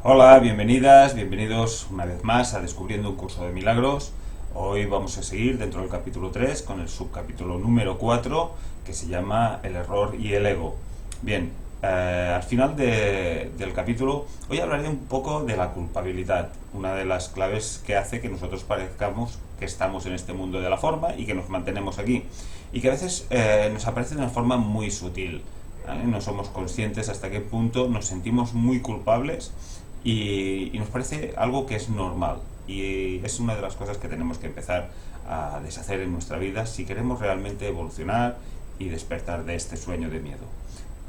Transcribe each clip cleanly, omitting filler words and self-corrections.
Hola, bienvenidas, bienvenidos una vez más a Descubriendo un Curso de Milagros. Hoy vamos a seguir dentro del capítulo 3 con el subcapítulo número 4 que se llama El error y el ego. Bien, al final del capítulo hoy hablaré un poco de la culpabilidad, una de las claves que hace que nosotros parezcamos que estamos en este mundo de la forma y que nos mantenemos aquí y que a veces nos aparece de una forma muy sutil, ¿vale? No somos conscientes hasta qué punto nos sentimos muy culpables y nos parece algo que es normal, y es una de las cosas que tenemos que empezar a deshacer en nuestra vida si queremos realmente evolucionar y despertar de este sueño de miedo.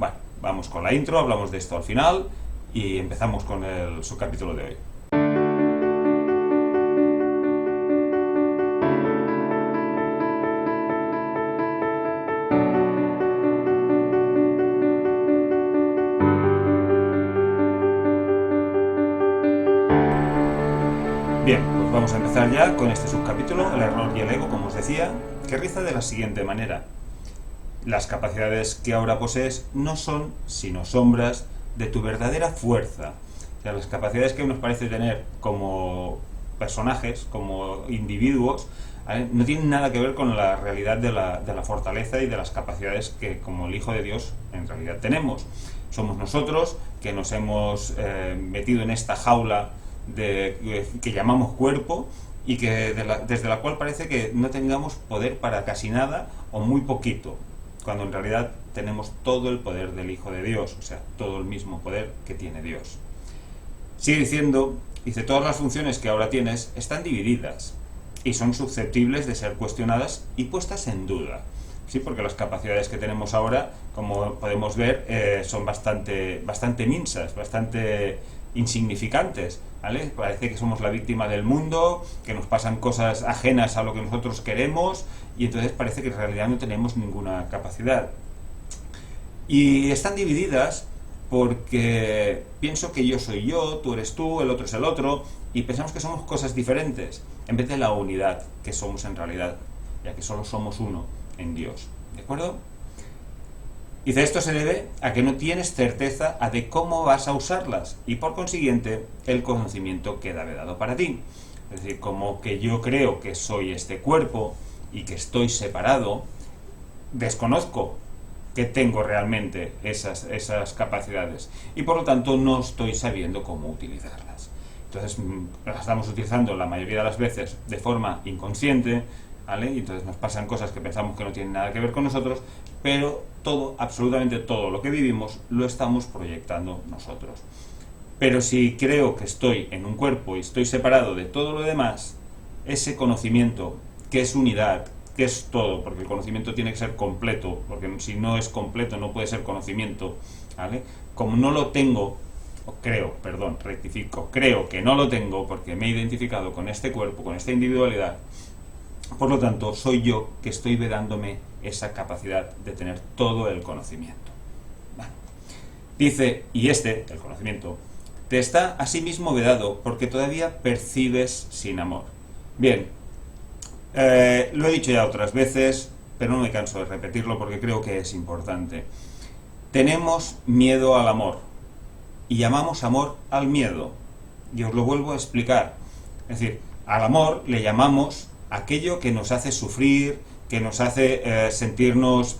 Bueno, vamos con la intro, hablamos de esto al final y empezamos con el subcapítulo de hoy. Bien, pues vamos a empezar ya con este subcapítulo, el error y el ego, como os decía, que riza de la siguiente manera. Las capacidades que ahora posees no son sino sombras de tu verdadera fuerza. O sea, las capacidades que nos parece tener como personajes, como individuos, ¿vale? No tienen nada que ver con la realidad de la fortaleza y de las capacidades que como el Hijo de Dios en realidad tenemos. Somos nosotros que nos hemos metido en esta jaula que llamamos cuerpo y que desde la cual parece que no tengamos poder para casi nada o muy poquito, cuando en realidad tenemos todo el poder del Hijo de Dios, o sea, todo el mismo poder que tiene Dios. Sigue diciendo, todas las funciones que ahora tienes están divididas y son susceptibles de ser cuestionadas y puestas en duda. Sí, porque las capacidades que tenemos ahora, como podemos ver, son bastante minsas, bastante insignificantes, ¿vale? Parece que somos la víctima del mundo, que nos pasan cosas ajenas a lo que nosotros queremos, y entonces parece que en realidad no tenemos ninguna capacidad. Y están divididas porque pienso que yo soy yo, tú eres tú, el otro es el otro, y pensamos que somos cosas diferentes, en vez de la unidad que somos en realidad, ya que solo somos uno en Dios. ¿De acuerdo? Dice, esto se debe a que no tienes certeza de cómo vas a usarlas y por consiguiente el conocimiento queda vedado para ti. Es decir, como que yo creo que soy este cuerpo y que estoy separado, desconozco que tengo realmente esas capacidades y por lo tanto no estoy sabiendo cómo utilizarlas. Entonces las estamos utilizando la mayoría de las veces de forma inconsciente, ¿vale? Y entonces nos pasan cosas que pensamos que no tienen nada que ver con nosotros, pero todo, absolutamente todo lo que vivimos lo estamos proyectando nosotros. Pero si creo que estoy en un cuerpo y estoy separado de todo lo demás, ese conocimiento, que es unidad, que es todo, porque el conocimiento tiene que ser completo, porque si no es completo no puede ser conocimiento, ¿vale? Como no lo tengo, creo que no lo tengo porque me he identificado con este cuerpo, con esta individualidad. Por lo tanto, soy yo que estoy vedándome esa capacidad de tener todo el conocimiento. Bueno. Dice, y el conocimiento, te está asimismo vedado porque todavía percibes sin amor. Bien, lo he dicho ya otras veces, pero no me canso de repetirlo porque creo que es importante. Tenemos miedo al amor y llamamos amor al miedo. Y os lo vuelvo a explicar. Es decir, al amor le llamamos aquello que nos hace sufrir, que nos hace sentirnos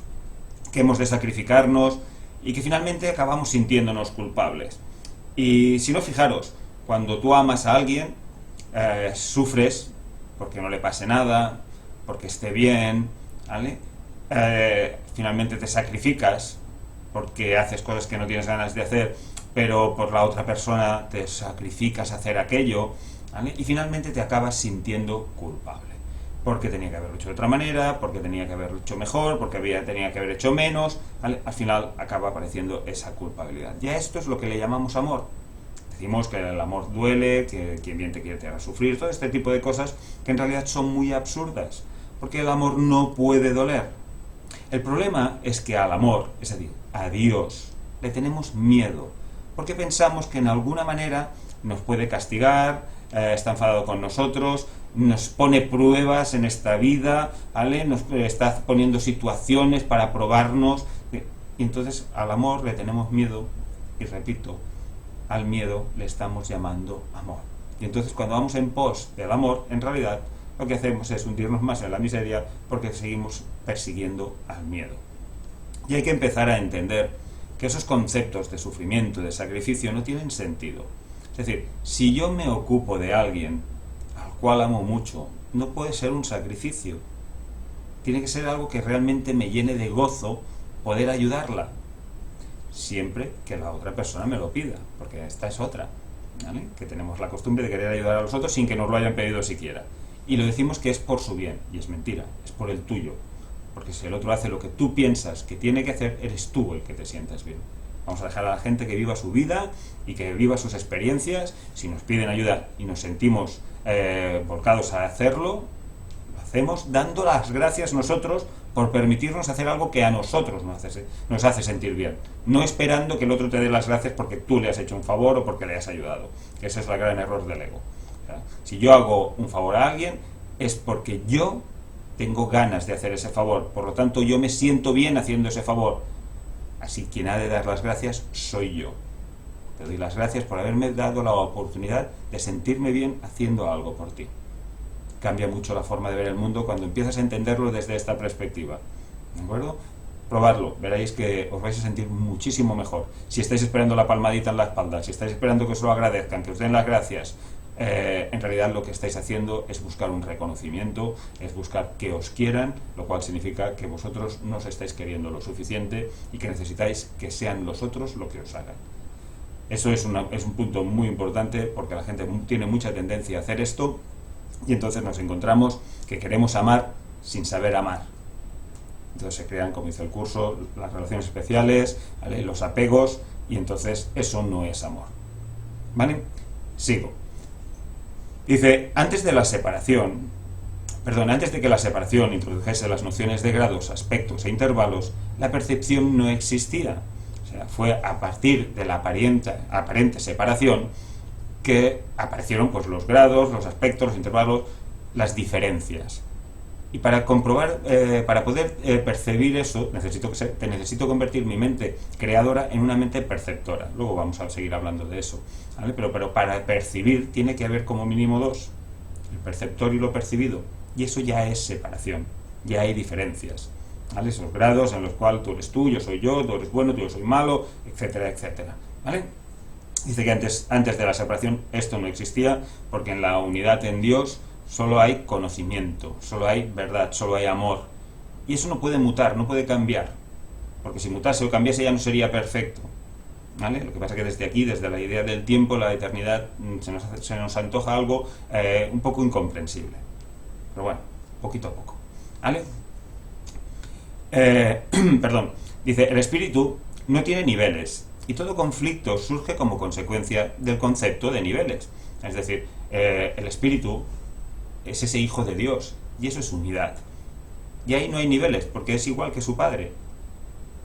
que hemos de sacrificarnos y que finalmente acabamos sintiéndonos culpables. Y si no, fijaros, cuando tú amas a alguien, sufres porque no le pase nada, porque esté bien, ¿vale? Finalmente te sacrificas porque haces cosas que no tienes ganas de hacer, pero por la otra persona te sacrificas a hacer aquello, ¿vale? Y finalmente te acabas sintiendo culpable. Porque tenía que haberlo hecho de otra manera, porque tenía que haberlo hecho mejor, porque tenía que haber hecho menos, ¿vale? Al final acaba apareciendo esa culpabilidad. Ya esto es lo que le llamamos amor. Decimos que el amor duele, que quien bien te quiere te hará sufrir, todo este tipo de cosas que en realidad son muy absurdas, porque el amor no puede doler. El problema es que al amor, es decir, a Dios, le tenemos miedo, porque pensamos que en alguna manera nos puede castigar, está enfadado con nosotros, nos pone pruebas en esta vida, ¿vale? Nos está poniendo situaciones para probarnos, y entonces al amor le tenemos miedo, y repito, al miedo le estamos llamando amor. Y entonces cuando vamos en pos del amor, en realidad lo que hacemos es hundirnos más en la miseria porque seguimos persiguiendo al miedo. Y hay que empezar a entender que esos conceptos de sufrimiento, de sacrificio, no tienen sentido. Es decir, si yo me ocupo de alguien al cual amo mucho, no puede ser un sacrificio. Tiene que ser algo que realmente me llene de gozo poder ayudarla, siempre que la otra persona me lo pida, porque esta es otra, ¿vale? Que tenemos la costumbre de querer ayudar a los otros sin que nos lo hayan pedido siquiera. Y lo decimos que es por su bien, y es mentira, es por el tuyo. Porque si el otro hace lo que tú piensas que tiene que hacer, eres tú el que te sientas bien. Vamos a dejar a la gente que viva su vida y que viva sus experiencias. Si nos piden ayuda y nos sentimos volcados a hacerlo, lo hacemos dando las gracias nosotros por permitirnos hacer algo que a nosotros nos hace sentir bien. No esperando que el otro te dé las gracias porque tú le has hecho un favor o porque le has ayudado. Ese es el gran error del ego. O sea, si yo hago un favor a alguien, es porque yo tengo ganas de hacer ese favor, por lo tanto yo me siento bien haciendo ese favor. Así quien ha de dar las gracias soy yo. Te doy las gracias por haberme dado la oportunidad de sentirme bien haciendo algo por ti. Cambia mucho la forma de ver el mundo cuando empiezas a entenderlo desde esta perspectiva. ¿De acuerdo? Probadlo, veréis que os vais a sentir muchísimo mejor. Si estáis esperando la palmadita en la espalda, si estáis esperando que os lo agradezcan, que os den las gracias, en realidad lo que estáis haciendo es buscar un reconocimiento, es buscar que os quieran, lo cual significa que vosotros no os estáis queriendo lo suficiente y que necesitáis que sean los otros lo que os hagan. Eso es un punto muy importante porque la gente tiene mucha tendencia a hacer esto y entonces nos encontramos que queremos amar sin saber amar. Entonces se crean, como dice el curso, las relaciones especiales, ¿vale? Los apegos, y entonces eso no es amor. ¿Vale? Sigo. Dice, antes de que la separación introdujese las nociones de grados, aspectos e intervalos, la percepción no existía. O sea, fue a partir de la aparente separación que aparecieron pues los grados, los aspectos, los intervalos, las diferencias. Y para comprobar, para poder percibir eso, necesito convertir mi mente creadora en una mente perceptora. Luego vamos a seguir hablando de eso, ¿vale? Pero para percibir tiene que haber como mínimo dos, el perceptor y lo percibido. Y eso ya es separación, ya hay diferencias, ¿vale? Esos grados en los cuales tú eres tú, yo soy yo, tú eres bueno, yo soy malo, etcétera, etcétera, ¿vale? Dice que antes de la separación esto no existía, porque en la unidad en Dios solo hay conocimiento, solo hay verdad, solo hay amor. Y eso no puede mutar, no puede cambiar. Porque si mutase o cambiase ya no sería perfecto. ¿Vale? Lo que pasa es que desde aquí, desde la idea del tiempo, la eternidad, se nos antoja algo un poco incomprensible. Pero bueno, poquito a poco. ¿Vale? Perdón. Dice, el espíritu no tiene niveles. Y todo conflicto surge como consecuencia del concepto de niveles. Es decir, el espíritu es ese hijo de Dios, y eso es unidad. Y ahí no hay niveles, porque es igual que su padre,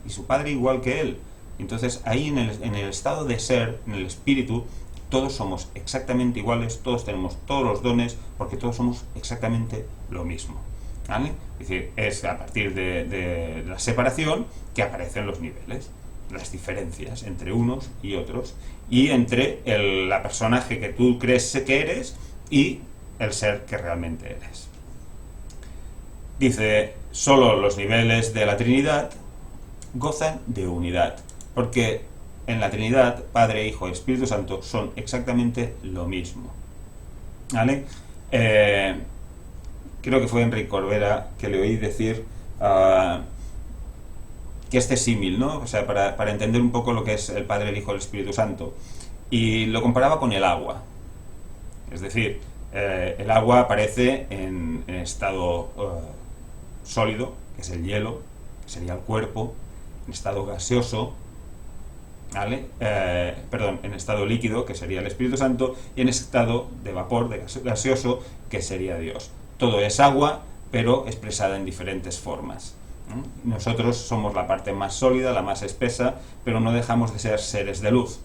y su padre igual que él. Entonces ahí en el estado de ser, en el espíritu, todos somos exactamente iguales, todos tenemos todos los dones, porque todos somos exactamente lo mismo. ¿Vale? Es decir, es a partir de la separación que aparecen los niveles, las diferencias entre unos y otros, y entre la personaje que tú crees que eres y el ser que realmente eres. Dice, solo los niveles de la Trinidad gozan de unidad, porque en la Trinidad, Padre, Hijo y Espíritu Santo son exactamente lo mismo. ¿Vale? Creo que fue Enrique Corbera que le oí decir que este símil, ¿no? O sea, para entender un poco lo que es el Padre, el Hijo y el Espíritu Santo, y lo comparaba con el agua. Es decir, el agua aparece en estado sólido, que es el hielo, que sería el cuerpo, en estado gaseoso, ¿vale? En estado líquido, que sería el Espíritu Santo, y en estado de vapor, de gaseoso, que sería Dios. Todo es agua, pero expresada en diferentes formas. Nosotros somos la parte más sólida, la más espesa, pero no dejamos de ser seres de luz.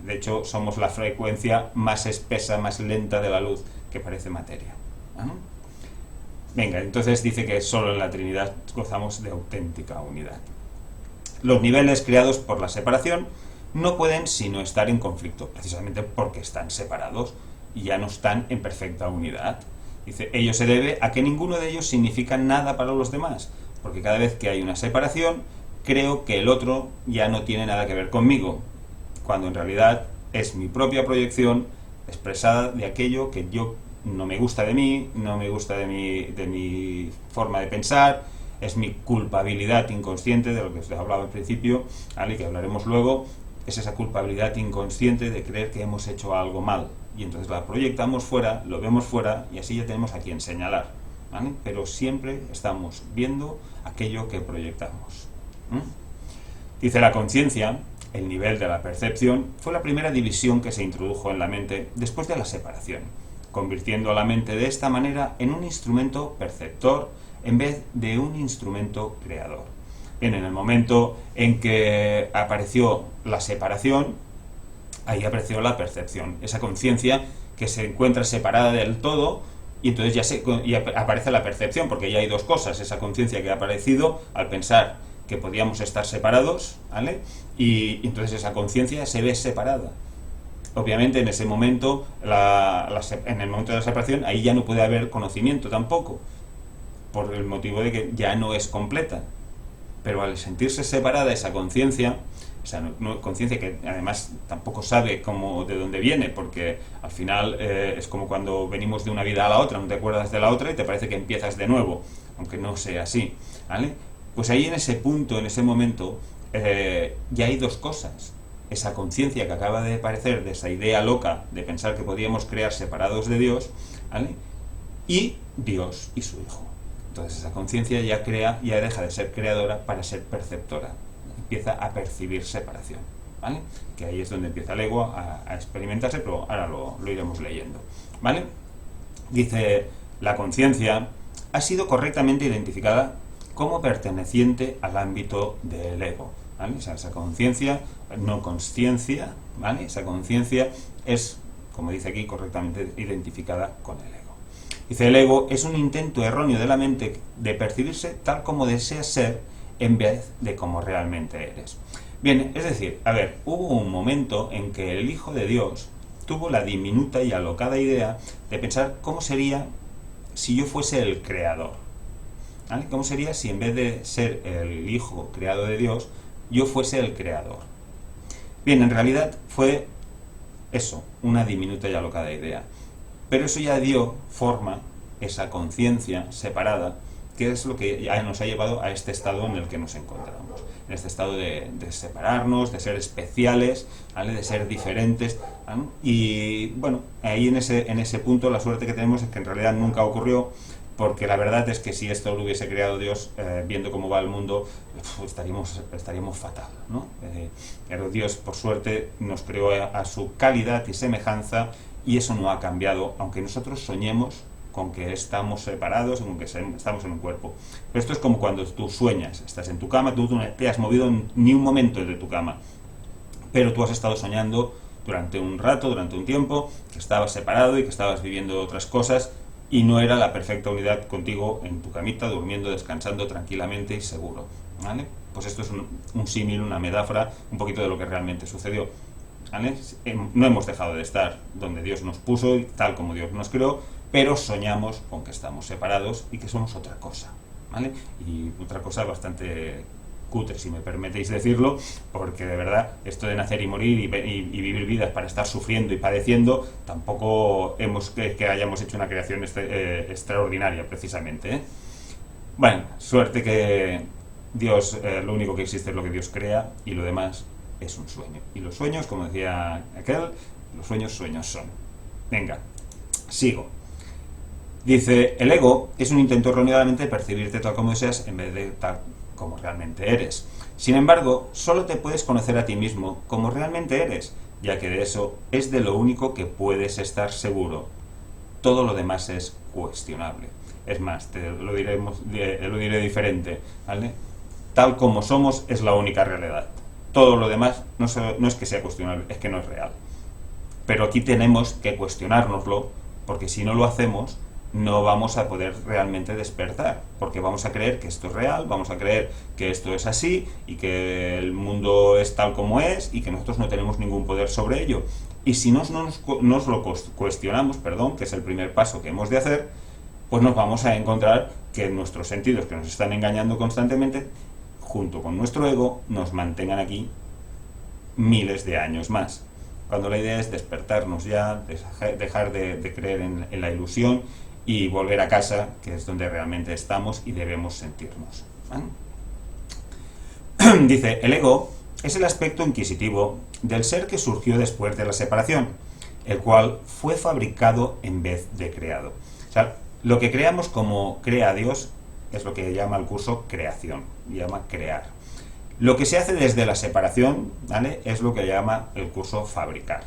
De hecho, somos la frecuencia más espesa, más lenta de la luz, que parece materia. Venga, entonces dice que solo en la Trinidad gozamos de auténtica unidad. Los niveles creados por la separación no pueden sino estar en conflicto, precisamente porque están separados y ya no están en perfecta unidad. Dice, ello se debe a que ninguno de ellos significa nada para los demás, porque cada vez que hay una separación, creo que el otro ya no tiene nada que ver conmigo, cuando en realidad es mi propia proyección expresada de aquello que yo no me gusta de mí, no me gusta de mi forma de pensar, es mi culpabilidad inconsciente, de lo que os hablaba al principio, ¿vale? Que hablaremos luego, es esa culpabilidad inconsciente de creer que hemos hecho algo mal, y entonces la proyectamos fuera, lo vemos fuera, y así ya tenemos a quien señalar, ¿vale? Pero siempre estamos viendo aquello que proyectamos. Dice, la conciencia, el nivel de la percepción, fue la primera división que se introdujo en la mente después de la separación, convirtiendo a la mente de esta manera en un instrumento perceptor en vez de un instrumento creador. Bien, en el momento en que apareció la separación, ahí apareció la percepción, esa conciencia que se encuentra separada del todo, y entonces ya aparece la percepción, porque ya hay dos cosas, esa conciencia que ha aparecido al pensar que podíamos estar separados, ¿vale? Y entonces esa conciencia se ve separada. Obviamente en ese momento, en el momento de la separación, ahí ya no puede haber conocimiento tampoco, por el motivo de que ya no es completa. Pero al sentirse separada esa conciencia, conciencia que además tampoco sabe de dónde viene, porque al final es como cuando venimos de una vida a la otra, no te acuerdas de la otra y te parece que empiezas de nuevo, aunque no sea así, ¿vale? Pues ahí en ese punto, en ese momento, ya hay dos cosas. Esa conciencia que acaba de aparecer, de esa idea loca de pensar que podíamos crear separados de Dios, ¿vale? Y Dios y su Hijo. Entonces esa conciencia ya deja de ser creadora para ser perceptora. Empieza a percibir separación, ¿vale? Que ahí es donde empieza el ego a experimentarse, pero ahora lo iremos leyendo, ¿vale? Dice, la conciencia ha sido correctamente identificada como perteneciente al ámbito del ego, ¿vale? O sea, esa conciencia, no consciencia, ¿vale? Esa conciencia es, como dice aquí, correctamente identificada con el ego. Dice, el ego es un intento erróneo de la mente de percibirse tal como deseas ser en vez de como realmente eres. Bien, es decir, a ver, hubo un momento en que el Hijo de Dios tuvo la diminuta y alocada idea de pensar cómo sería si yo fuese el creador, ¿vale? ¿Cómo sería si en vez de ser el Hijo creado de Dios, yo fuese el creador? Bien, en realidad fue eso, una diminuta y alocada idea. Pero eso ya dio forma, esa conciencia separada, que es lo que ya nos ha llevado a este estado en el que nos encontramos. En este estado de separarnos, de ser especiales, ¿vale? De ser diferentes, ¿vale? Y bueno, ahí en ese punto la suerte que tenemos es que en realidad nunca ocurrió, porque la verdad es que si esto lo hubiese creado Dios, viendo cómo va el mundo, estaríamos fatal, ¿no? Pero Dios, por suerte, nos creó a su calidad y semejanza, y eso no ha cambiado, aunque nosotros soñemos con que estamos separados, con que estamos en un cuerpo. Pero esto es como cuando tú sueñas, estás en tu cama, tú no te has movido ni un momento de tu cama, pero tú has estado soñando durante un rato, durante un tiempo, que estabas separado y que estabas viviendo otras cosas, y no era la perfecta unidad contigo en tu camita, durmiendo, descansando tranquilamente y seguro, ¿vale? Pues esto es un símil, una metáfora, un poquito de lo que realmente sucedió, ¿vale? No hemos dejado de estar donde Dios nos puso, tal como Dios nos creó, pero soñamos con que estamos separados y que somos otra cosa, ¿vale? Y otra cosa bastante cutre, si me permitéis decirlo, porque de verdad esto de nacer y morir y vivir vidas para estar sufriendo y padeciendo, tampoco que hayamos hecho una creación extraordinaria, precisamente, ¿eh? Bueno, suerte que Dios, lo único que existe es lo que Dios crea, y lo demás es un sueño. Y los sueños, como decía aquel, los sueños son. Venga, sigo. Dice, el ego es un intento erróneamente de percibirte tal como deseas en vez de tal como realmente eres. Sin embargo, solo te puedes conocer a ti mismo como realmente eres, ya que de eso es de lo único que puedes estar seguro. Todo lo demás es cuestionable. Es más, lo diré diferente, ¿vale? Tal como somos es la única realidad. Todo lo demás no es que sea cuestionable, es que no es real. Pero aquí tenemos que cuestionárnoslo, porque si no lo hacemos, no vamos a poder realmente despertar, porque vamos a creer que esto es real, vamos a creer que esto es así y que el mundo es tal como es y que nosotros no tenemos ningún poder sobre ello. Y si nos lo cuestionamos, perdón, que es el primer paso que hemos de hacer, pues nos vamos a encontrar que nuestros sentidos, que nos están engañando constantemente, junto con nuestro ego, nos mantengan aquí miles de años más. Cuando la idea es despertarnos ya, dejar de creer en la ilusión y volver a casa, que es donde realmente estamos y debemos sentirnos. Dice, el ego es el aspecto inquisitivo del ser que surgió después de la separación, el cual fue fabricado en vez de creado. O sea, lo que creamos como crea Dios es lo que llama el curso creación, llama crear. Lo que se hace desde la separación, ¿vale?, es lo que llama el curso fabricar,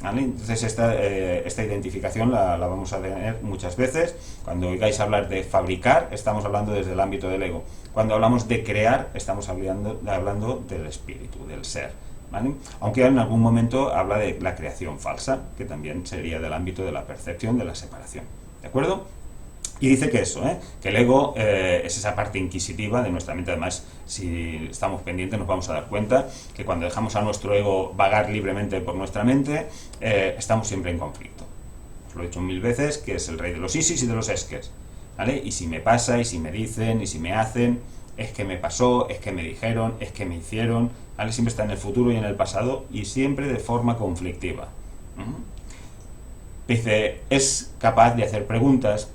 ¿vale? Entonces esta identificación la vamos a tener muchas veces. Cuando oigáis hablar de fabricar, estamos hablando desde el ámbito del ego. Cuando hablamos de crear, estamos hablando del espíritu, del ser, ¿vale? Aunque en algún momento habla de la creación falsa, que también sería del ámbito de la percepción, de la separación, ¿de acuerdo? Y dice que eso, que el ego es esa parte inquisitiva de nuestra mente. Además, si estamos pendientes nos vamos a dar cuenta que cuando dejamos a nuestro ego vagar libremente por nuestra mente, estamos siempre en conflicto. Os lo he dicho 1000 veces, que es el rey de los isis y de los esques, ¿vale? Y si me pasa, y si me dicen, y si me hacen, es que me pasó, es que me dijeron, es que me hicieron, ¿vale? Siempre está en el futuro y en el pasado, y siempre de forma conflictiva. Dice, es capaz de hacer preguntas,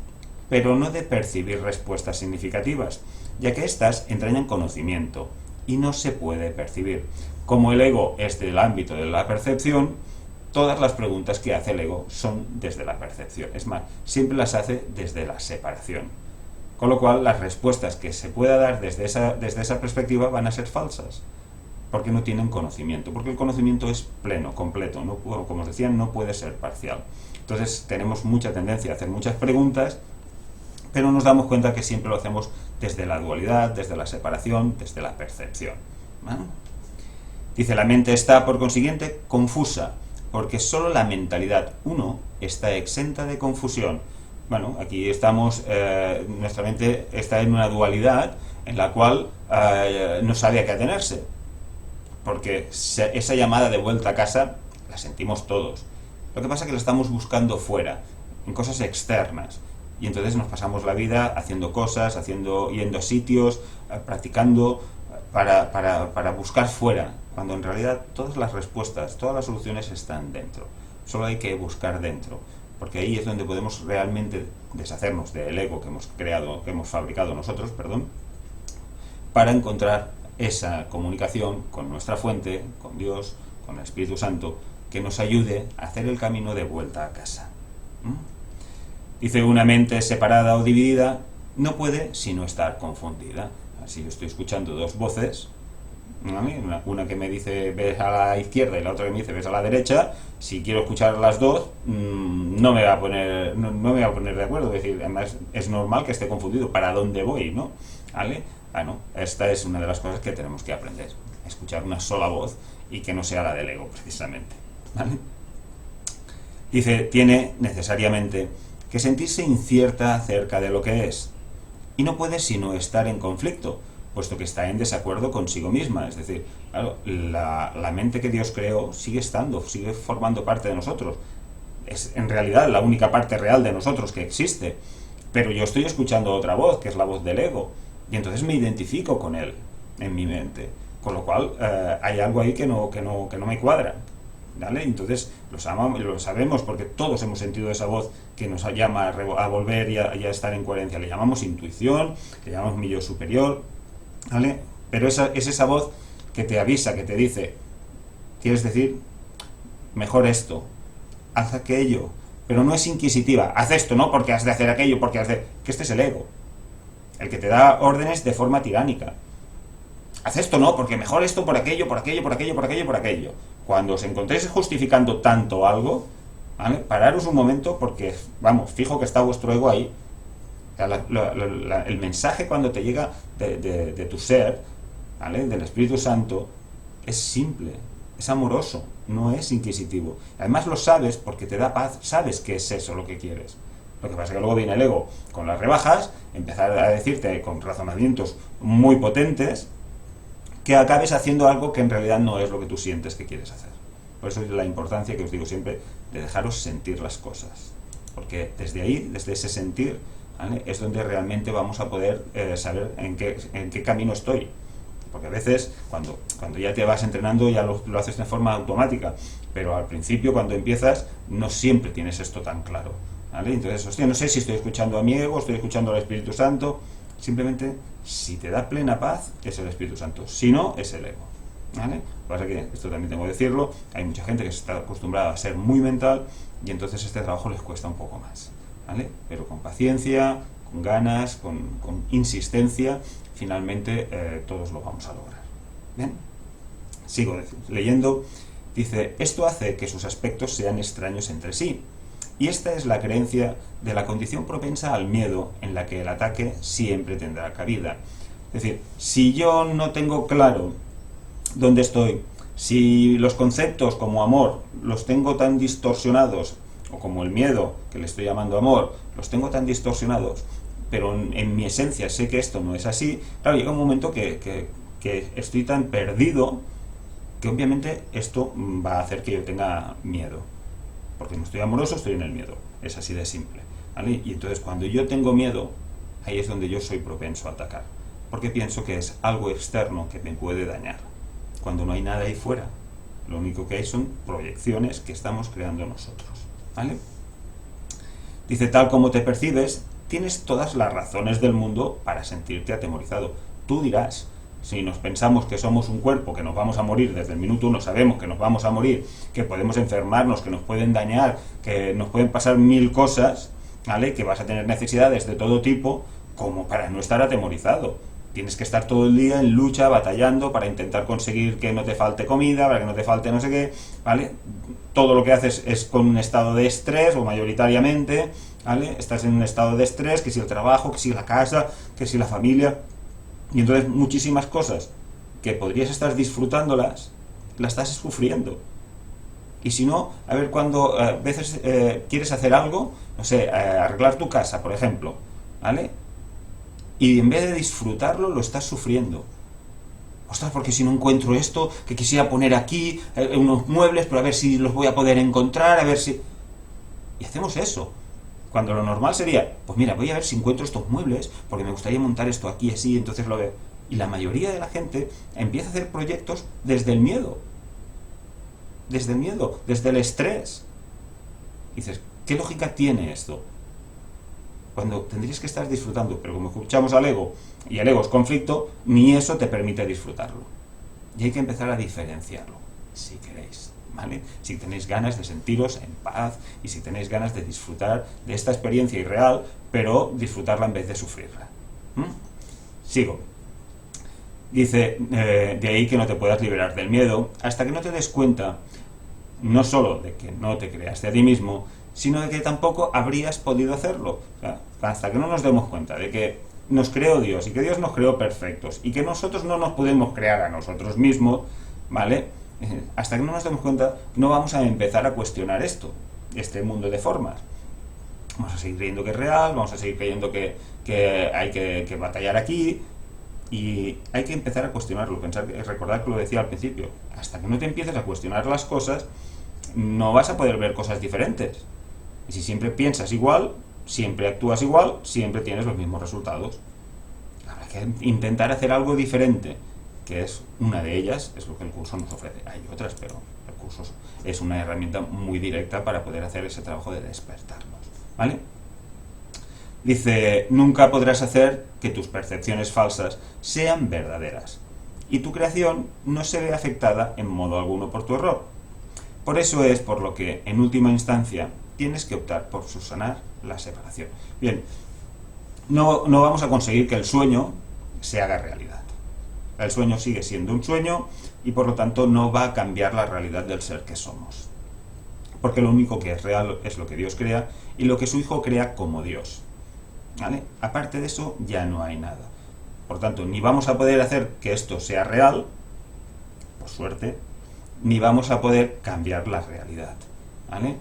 pero no de percibir respuestas significativas, ya que éstas entrañan conocimiento y no se puede percibir. Como el ego es del ámbito de la percepción, todas las preguntas que hace el ego son desde la percepción. Es más, siempre las hace desde la separación. Con lo cual, las respuestas que se pueda dar desde esa perspectiva van a ser falsas, porque no tienen conocimiento, porque el conocimiento es pleno, completo, no, como os decía, no puede ser parcial. Entonces, tenemos mucha tendencia a hacer muchas preguntas, pero nos damos cuenta que siempre lo hacemos desde la dualidad, desde la separación, desde la percepción, ¿vale? Dice, la mente está, por consiguiente, confusa, porque solo la mentalidad uno está exenta de confusión. Bueno, aquí estamos, nuestra mente está en una dualidad en la cual no sabe a qué atenerse, porque esa llamada de vuelta a casa la sentimos todos. Lo que pasa es que la estamos buscando fuera, en cosas externas. Y entonces nos pasamos la vida haciendo cosas, yendo a sitios, practicando para buscar fuera, cuando en realidad todas las respuestas, todas las soluciones están dentro. Solo hay que buscar dentro, porque ahí es donde podemos realmente deshacernos del ego que hemos fabricado nosotros, para encontrar esa comunicación con nuestra fuente, con Dios, con el Espíritu Santo, que nos ayude a hacer el camino de vuelta a casa. Dice, una mente separada o dividida no puede sino estar confundida. Así yo estoy escuchando dos voces, ¿vale? Una que me dice ves a la izquierda y la otra que me dice ves a la derecha. Si quiero escuchar las dos, no me voy a poner de acuerdo. Es decir, además es normal que esté confundido. ¿Para dónde voy, no? ¿Vale? Bueno, esta es una de las cosas que tenemos que aprender. Escuchar una sola voz y que no sea la del ego, precisamente, ¿vale? Dice, tiene necesariamente que sentirse incierta acerca de lo que es, y no puede sino estar en conflicto, puesto que está en desacuerdo consigo misma. Es decir, claro, la mente que Dios creó sigue formando parte de nosotros. Es en realidad la única parte real de nosotros que existe, pero yo estoy escuchando otra voz, que es la voz del ego, y entonces me identifico con él en mi mente, con lo cual hay algo ahí que no me cuadra, ¿vale? Entonces lo sabemos porque todos hemos sentido esa voz que nos llama a volver y a estar en coherencia. Le llamamos intuición, le llamamos mi yo superior, ¿vale? Pero es esa voz que te avisa, que te dice, quieres decir, mejor esto, haz aquello, pero no es inquisitiva, haz esto, no porque has de hacer aquello, porque que este es el ego, el que te da órdenes de forma tiránica. Haz esto, no, porque mejor esto por aquello, por aquello, por aquello, por aquello, por aquello. Cuando os encontréis justificando tanto algo, ¿vale?, pararos un momento, porque, vamos, fijo que está vuestro ego ahí. O sea, el mensaje cuando te llega de tu ser, ¿vale?, del Espíritu Santo, es simple, es amoroso, no es inquisitivo. Además lo sabes porque te da paz, sabes que es eso lo que quieres. Lo que pasa es que luego viene el ego con las rebajas, empezar a decirte con razonamientos muy potentes que acabes haciendo algo que en realidad no es lo que tú sientes que quieres hacer. Por eso es la importancia que os digo siempre de dejaros sentir las cosas. Porque desde ahí, desde ese sentir, ¿vale?, es donde realmente vamos a poder saber en qué camino estoy. Porque a veces, cuando ya te vas entrenando, ya lo haces de forma automática. Pero al principio, cuando empiezas, no siempre tienes esto tan claro, ¿vale? Entonces, hostia, no sé si estoy escuchando a mi ego, estoy escuchando al Espíritu Santo. Simplemente, si te da plena paz, es el Espíritu Santo. Si no, es el ego, ¿vale? Lo que pasa es que, esto también tengo que decirlo, hay mucha gente que está acostumbrada a ser muy mental y entonces este trabajo les cuesta un poco más, ¿vale? Pero con paciencia, con ganas, con insistencia, finalmente todos lo vamos a lograr. ¿Bien? Sigo leyendo. Dice, esto hace que sus aspectos sean extraños entre sí. Y esta es la creencia de la condición propensa al miedo, en la que el ataque siempre tendrá cabida. Es decir, si yo no tengo claro dónde estoy, si los conceptos como amor los tengo tan distorsionados, o como el miedo, que le estoy llamando amor, los tengo tan distorsionados, pero en mi esencia sé que esto no es así, claro, llega un momento que estoy tan perdido que obviamente esto va a hacer que yo tenga miedo. Porque no estoy amoroso, estoy en el miedo. Es así de simple, ¿vale? Y entonces cuando yo tengo miedo, ahí es donde yo soy propenso a atacar. Porque pienso que es algo externo que me puede dañar. Cuando no hay nada ahí fuera. Lo único que hay son proyecciones que estamos creando nosotros, ¿vale? Dice, tal como te percibes, tienes todas las razones del mundo para sentirte atemorizado. Tú dirás, si nos pensamos que somos un cuerpo, que nos vamos a morir desde el minuto uno, sabemos que nos vamos a morir, que podemos enfermarnos, que nos pueden dañar, que nos pueden pasar mil cosas, ¿vale?, que vas a tener necesidades de todo tipo, como para no estar atemorizado. Tienes que estar todo el día en lucha, batallando, para intentar conseguir que no te falte comida, para que no te falte no sé qué, ¿vale? Todo lo que haces es con un estado de estrés, o mayoritariamente, ¿vale? Estás en un estado de estrés, que si el trabajo, que si la casa, que si la familia. Y entonces muchísimas cosas que podrías estar disfrutándolas, las estás sufriendo. Y si no, a ver, cuando a veces quieres hacer algo, no sé, arreglar tu casa, por ejemplo, ¿vale? Y en vez de disfrutarlo, lo estás sufriendo. Ostras, porque si no encuentro esto, que quisiera poner aquí, unos muebles, pero a ver si los voy a poder encontrar, a ver si... Y hacemos eso. Cuando lo normal sería, pues mira, voy a ver si encuentro estos muebles, porque me gustaría montar esto aquí así, entonces lo veo. Y la mayoría de la gente empieza a hacer proyectos desde el miedo. Desde el miedo, desde el estrés. Y dices, ¿qué lógica tiene esto? Cuando tendrías que estar disfrutando, pero como escuchamos al ego, y el ego es conflicto, ni eso te permite disfrutarlo. Y hay que empezar a diferenciarlo, si queréis. ¿Vale? Si tenéis ganas de sentiros en paz y si tenéis ganas de disfrutar de esta experiencia irreal, pero disfrutarla en vez de sufrirla. Sigo. Dice, de ahí que no te puedas liberar del miedo hasta que no te des cuenta no solo de que no te creaste a ti mismo, sino de que tampoco habrías podido hacerlo. O sea, hasta que no nos demos cuenta de que nos creó Dios y que Dios nos creó perfectos y que nosotros no nos podemos crear a nosotros mismos, ¿vale? Hasta que no nos demos cuenta, no vamos a empezar a cuestionar este mundo de formas. Vamos a seguir creyendo que es real, vamos a seguir creyendo que hay que batallar aquí, y hay que empezar a cuestionarlo, recordar que lo decía al principio, hasta que no te empieces a cuestionar las cosas, no vas a poder ver cosas diferentes. Y si siempre piensas igual, siempre actúas igual, siempre tienes los mismos resultados. Habrá que intentar hacer algo diferente, que es una de ellas, es lo que el curso nos ofrece. Hay otras, pero el curso es una herramienta muy directa para poder hacer ese trabajo de despertarnos, ¿vale? Dice, nunca podrás hacer que tus percepciones falsas sean verdaderas, y tu creación no se ve afectada en modo alguno por tu error. Por eso es por lo que, en última instancia, tienes que optar por subsanar la separación. Bien, no vamos a conseguir que el sueño se haga realidad. El sueño sigue siendo un sueño y por lo tanto no va a cambiar la realidad del ser que somos. Porque lo único que es real es lo que Dios crea y lo que su Hijo crea como Dios. ¿Vale? Aparte de eso ya no hay nada. Por tanto, ni vamos a poder hacer que esto sea real, por suerte, ni vamos a poder cambiar la realidad. ¿Vale?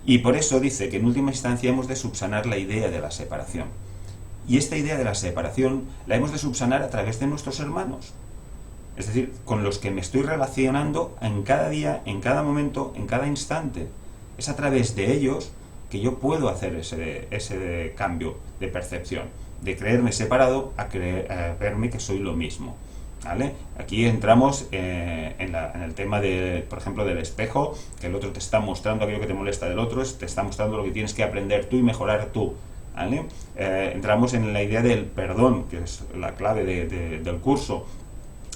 Y por eso dice que en última instancia hemos de subsanar la idea de la separación. Y esta idea de la separación la hemos de subsanar a través de nuestros hermanos. Es decir, con los que me estoy relacionando en cada día, en cada momento, en cada instante. Es a través de ellos que yo puedo hacer ese cambio de percepción, de creerme separado a verme que soy lo mismo. ¿Vale? Aquí entramos en el tema por ejemplo, del espejo, que el otro te está mostrando aquello que te molesta del otro, te está mostrando lo que tienes que aprender tú y mejorar tú. ¿Vale? Entramos en la idea del perdón, que es la clave del curso,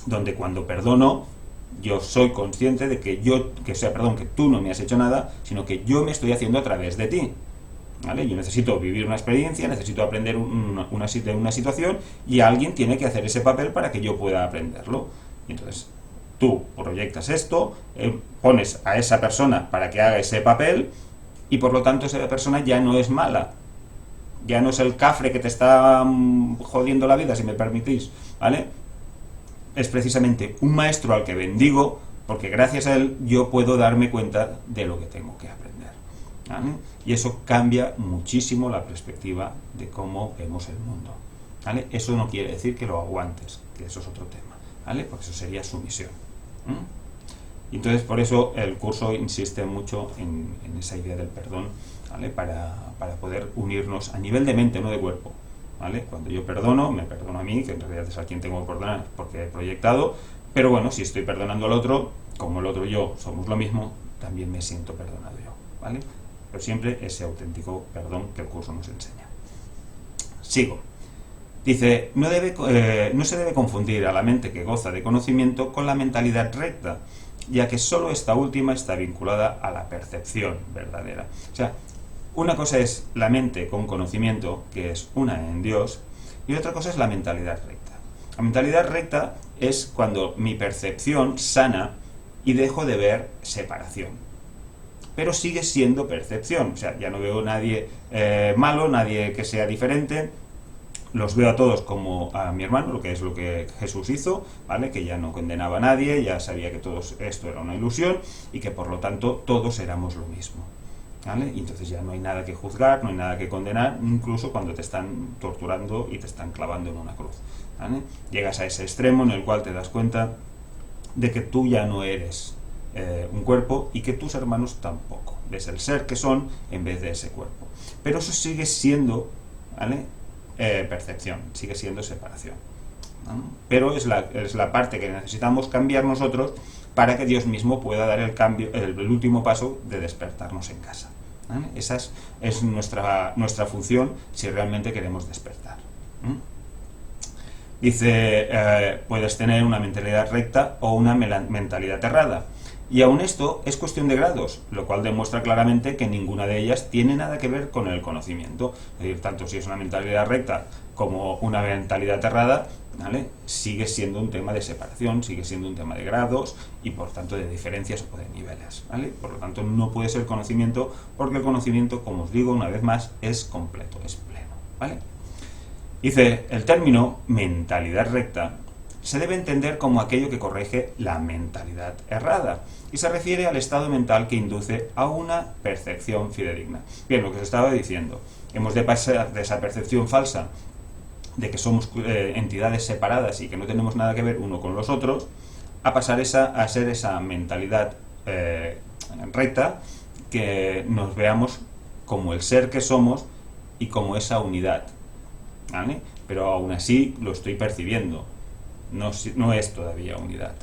donde cuando perdono, yo soy consciente de que que tú no me has hecho nada, sino que yo me estoy haciendo a través de ti. ¿Vale? Yo necesito vivir una experiencia, necesito aprender una situación, y alguien tiene que hacer ese papel para que yo pueda aprenderlo. Y entonces tú proyectas esto, pones a esa persona para que haga ese papel, y por lo tanto esa persona ya no es mala, ya no es el cafre que te está jodiendo la vida, si me permitís, ¿vale? Es precisamente un maestro al que bendigo, porque gracias a él yo puedo darme cuenta de lo que tengo que aprender, ¿vale? Y eso cambia muchísimo la perspectiva de cómo vemos el mundo, ¿vale? Eso no quiere decir que lo aguantes, que eso es otro tema, ¿vale? Porque eso sería sumisión. Y entonces por eso el curso insiste mucho en esa idea del perdón, ¿vale? Para poder unirnos a nivel de mente, no de cuerpo, ¿vale? Cuando yo perdono, me perdono a mí, que en realidad es a quien tengo que perdonar porque he proyectado, pero bueno, si estoy perdonando al otro, como el otro y yo somos lo mismo, también me siento perdonado yo, ¿vale? Pero siempre ese auténtico perdón que el curso nos enseña. Sigo. Dice, no se debe confundir a la mente que goza de conocimiento con la mentalidad recta, ya que solo esta última está vinculada a la percepción verdadera. O sea, una cosa es la mente con conocimiento, que es una en Dios, y otra cosa es la mentalidad recta. La mentalidad recta es cuando mi percepción sana y dejo de ver separación. Pero sigue siendo percepción, o sea, ya no veo nadie malo, nadie que sea diferente, los veo a todos como a mi hermano, lo que Jesús hizo, ¿vale? Que ya no condenaba a nadie, ya sabía que todo esto era una ilusión y que por lo tanto todos éramos lo mismo, ¿vale? Y entonces ya no hay nada que juzgar, no hay nada que condenar, incluso cuando te están torturando y te están clavando en una cruz, ¿vale? Llegas a ese extremo en el cual te das cuenta de que tú ya no eres un cuerpo y que tus hermanos tampoco. Ves el ser que son en vez de ese cuerpo. Pero eso sigue siendo, ¿vale? Percepción, sigue siendo separación, ¿no? Pero es la parte que necesitamos cambiar nosotros para que Dios mismo pueda dar el cambio, el último paso de despertarnos en casa, ¿vale? Esa es nuestra función si realmente queremos despertar. Dice, puedes tener una mentalidad recta o una mentalidad errada. Y aun esto es cuestión de grados, lo cual demuestra claramente que ninguna de ellas tiene nada que ver con el conocimiento. Es decir, tanto si es una mentalidad recta como una mentalidad errada, ¿vale? Sigue siendo un tema de separación, sigue siendo un tema de grados y por tanto de diferencias o de niveles, ¿vale? Por lo tanto no puede ser conocimiento, porque el conocimiento, como os digo una vez más, es completo, es pleno, ¿vale? Dice, el término mentalidad recta se debe entender como aquello que corrige la mentalidad errada y se refiere al estado mental que induce a una percepción fidedigna. Bien, lo que os estaba diciendo, hemos de pasar de esa percepción falsa de que somos entidades separadas y que no tenemos nada que ver uno con los otros, a pasar a ser esa mentalidad recta, que nos veamos como el ser que somos y como esa unidad, ¿vale? Pero aún así lo estoy percibiendo. No es todavía unidad,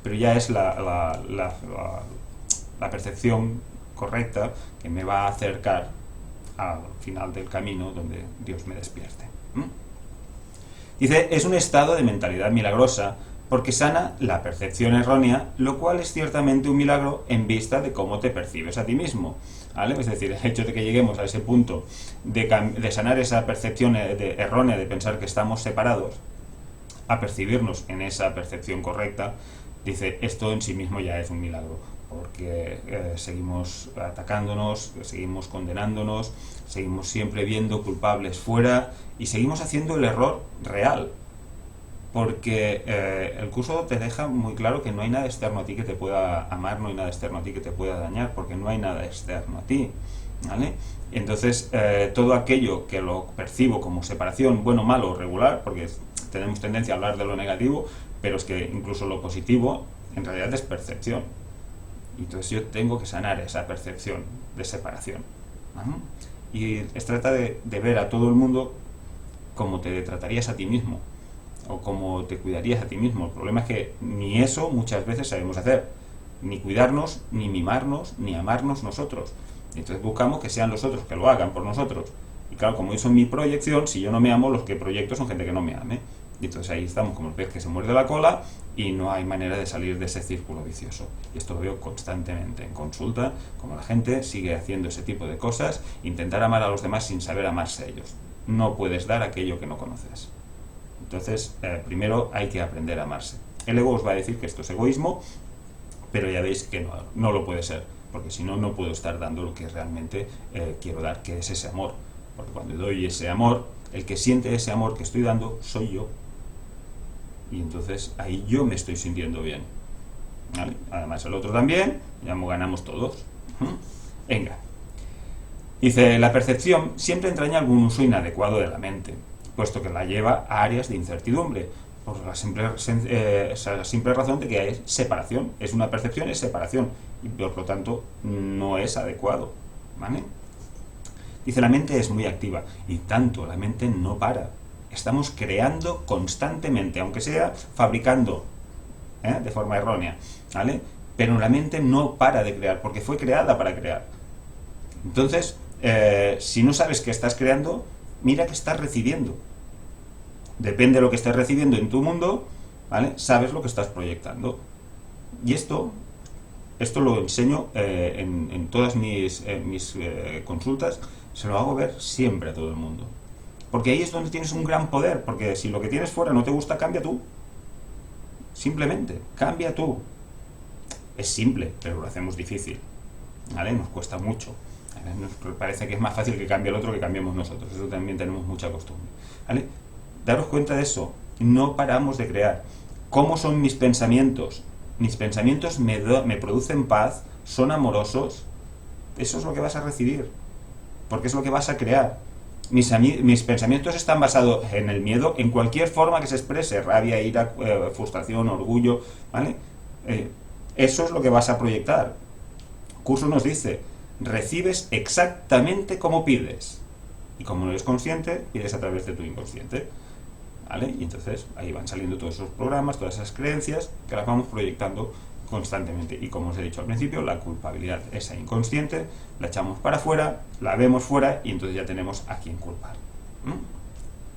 pero ya es la percepción correcta que me va a acercar al final del camino donde Dios me despierte. Dice, es un estado de mentalidad milagrosa porque sana la percepción errónea, lo cual es ciertamente un milagro en vista de cómo te percibes a ti mismo, ¿vale? Es decir, el hecho de que lleguemos a ese punto de sanar esa percepción errónea de pensar que estamos separados, a percibirnos en esa percepción correcta, dice, esto en sí mismo ya es un milagro, porque seguimos atacándonos, seguimos condenándonos, seguimos siempre viendo culpables fuera y seguimos haciendo el error real. porque el curso te deja muy claro que no hay nada externo a ti que te pueda amar, no hay nada externo a ti que te pueda dañar, porque no hay nada externo a ti, ¿vale? Entonces, todo aquello que lo percibo como separación, bueno, malo o regular, porque tenemos tendencia a hablar de lo negativo, pero es que incluso lo positivo en realidad es percepción. Entonces yo tengo que sanar esa percepción de separación, ¿vale? Y trata de ver a todo el mundo como te tratarías a ti mismo, o como te cuidarías a ti mismo. El problema es que ni eso muchas veces sabemos hacer, ni cuidarnos, ni mimarnos, ni amarnos nosotros. Entonces buscamos que sean los otros que lo hagan por nosotros. Y claro, como eso es mi proyección, si yo no me amo, los que proyecto son gente que no me ame. Y entonces ahí estamos como el pez que se muerde la cola y no hay manera de salir de ese círculo vicioso. Y esto lo veo constantemente en consulta, como la gente sigue haciendo ese tipo de cosas, intentar amar a los demás sin saber amarse a ellos. No puedes dar aquello que no conoces. Entonces, primero hay que aprender a amarse. El ego os va a decir que esto es egoísmo, pero ya veis que no lo puede ser, porque si no, no puedo estar dando lo que realmente quiero dar, que es ese amor. Porque cuando doy ese amor, el que siente ese amor que estoy dando soy yo. Y entonces ahí yo me estoy sintiendo bien, ¿vale? Además el otro también, ya ganamos todos. Venga. Dice, la percepción siempre entraña algún uso inadecuado de la mente, puesto que la lleva a áreas de incertidumbre, por la simple razón de que es separación. Es una percepción, es separación, y por lo tanto no es adecuado, ¿vale? Dice, la mente es muy activa, y tanto, la mente no para. Estamos creando constantemente, aunque sea fabricando, de forma errónea, ¿vale? Pero la mente no para de crear, porque fue creada para crear. Entonces, si no sabes que estás creando, mira que estás recibiendo. Depende de lo que estés recibiendo en tu mundo, ¿vale? Sabes lo que estás proyectando. Y esto lo enseño en todas mis consultas, se lo hago ver siempre a todo el mundo. Porque ahí es donde tienes un gran poder, porque si lo que tienes fuera no te gusta, cambia tú. Simplemente, cambia tú. Es simple, pero lo hacemos difícil, ¿vale? Nos cuesta mucho. Nos parece que es más fácil que cambie el otro que cambiemos nosotros. Eso también tenemos mucha costumbre, ¿vale? Daros cuenta de eso. No paramos de crear. ¿Cómo son mis pensamientos? Mis pensamientos me producen paz, son amorosos. Eso es lo que vas a recibir, porque es lo que vas a crear. Mis pensamientos están basados en el miedo, en cualquier forma que se exprese, rabia, ira, frustración, orgullo, ¿vale? Eso es lo que vas a proyectar. Curso nos dice, recibes exactamente como pides, y como no eres consciente, pides a través de tu inconsciente, ¿vale? Y entonces ahí van saliendo todos esos programas, todas esas creencias que las vamos proyectando constantemente. Y como os he dicho al principio, la culpabilidad, esa inconsciente, la echamos para afuera, la vemos fuera y entonces ya tenemos a quién culpar.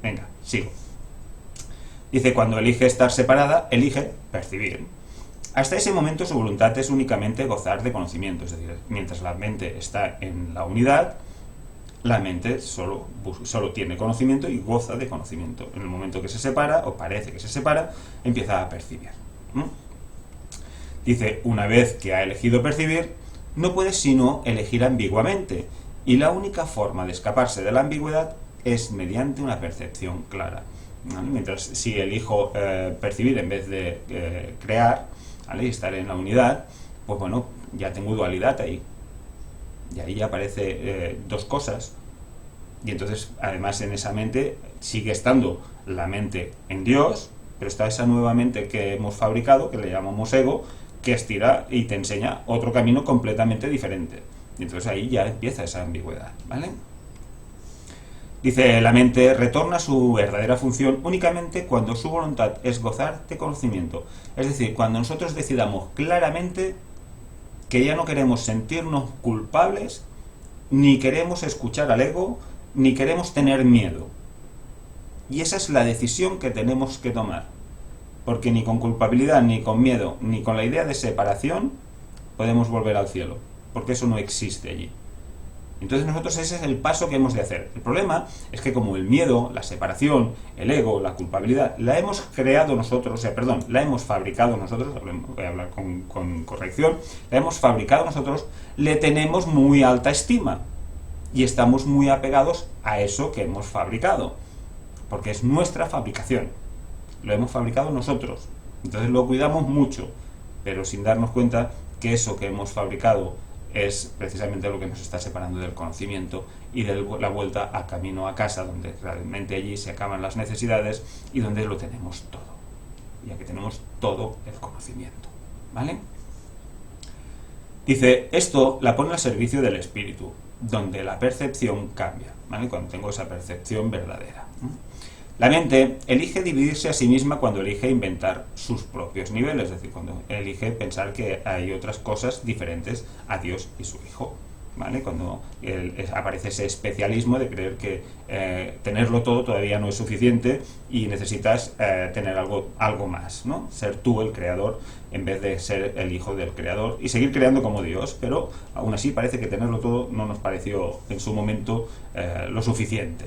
Venga, sigo. Dice, cuando elige estar separada, elige percibir. Hasta ese momento su voluntad es únicamente gozar de conocimiento, es decir, mientras la mente está en la unidad, la mente solo tiene conocimiento y goza de conocimiento. En el momento que se separa, o parece que se separa, empieza a percibir. Dice, una vez que ha elegido percibir, no puede sino elegir ambiguamente, y la única forma de escaparse de la ambigüedad es mediante una percepción clara, ¿vale? Mientras si elijo percibir en vez de crear, ¿vale? Y estar en la unidad, pues bueno, ya tengo dualidad ahí. Y ahí aparece dos cosas. Y entonces, además, en esa mente sigue estando la mente en Dios, pero está esa nueva mente que hemos fabricado, que le llamamos ego, que estira y te enseña otro camino completamente diferente. Y entonces ahí ya empieza esa ambigüedad, ¿vale? Dice, la mente retorna a su verdadera función únicamente cuando su voluntad es gozar de conocimiento. Es decir, cuando nosotros decidamos claramente que ya no queremos sentirnos culpables, ni queremos escuchar al ego, ni queremos tener miedo. Y esa es la decisión que tenemos que tomar. Porque ni con culpabilidad, ni con miedo, ni con la idea de separación podemos volver al cielo, porque eso no existe allí. Entonces nosotros ese es el paso que hemos de hacer. El problema es que como el miedo, la separación, el ego, la culpabilidad, la hemos creado nosotros, la hemos fabricado nosotros, voy a hablar con corrección, la hemos fabricado nosotros, le tenemos muy alta estima y estamos muy apegados a eso que hemos fabricado, porque es nuestra fabricación. lo hemos fabricado nosotros. Entonces lo cuidamos mucho, pero sin darnos cuenta que eso que hemos fabricado es precisamente lo que nos está separando del conocimiento y de la vuelta a camino a casa, donde realmente allí se acaban las necesidades y donde lo tenemos todo, ya que tenemos todo el conocimiento, ¿vale? Dice, esto la pone al servicio del espíritu, donde la percepción cambia, ¿vale? Cuando tengo esa percepción verdadera. La mente elige dividirse a sí misma cuando elige inventar sus propios niveles, es decir, cuando elige pensar que hay otras cosas diferentes a Dios y su Hijo, ¿vale? Cuando aparece ese especialismo de creer que tenerlo todo todavía no es suficiente y necesitas tener algo más, ¿no? Ser tú el creador en vez de ser el hijo del creador y seguir creando como Dios, pero aún así parece que tenerlo todo no nos pareció en su momento lo suficiente.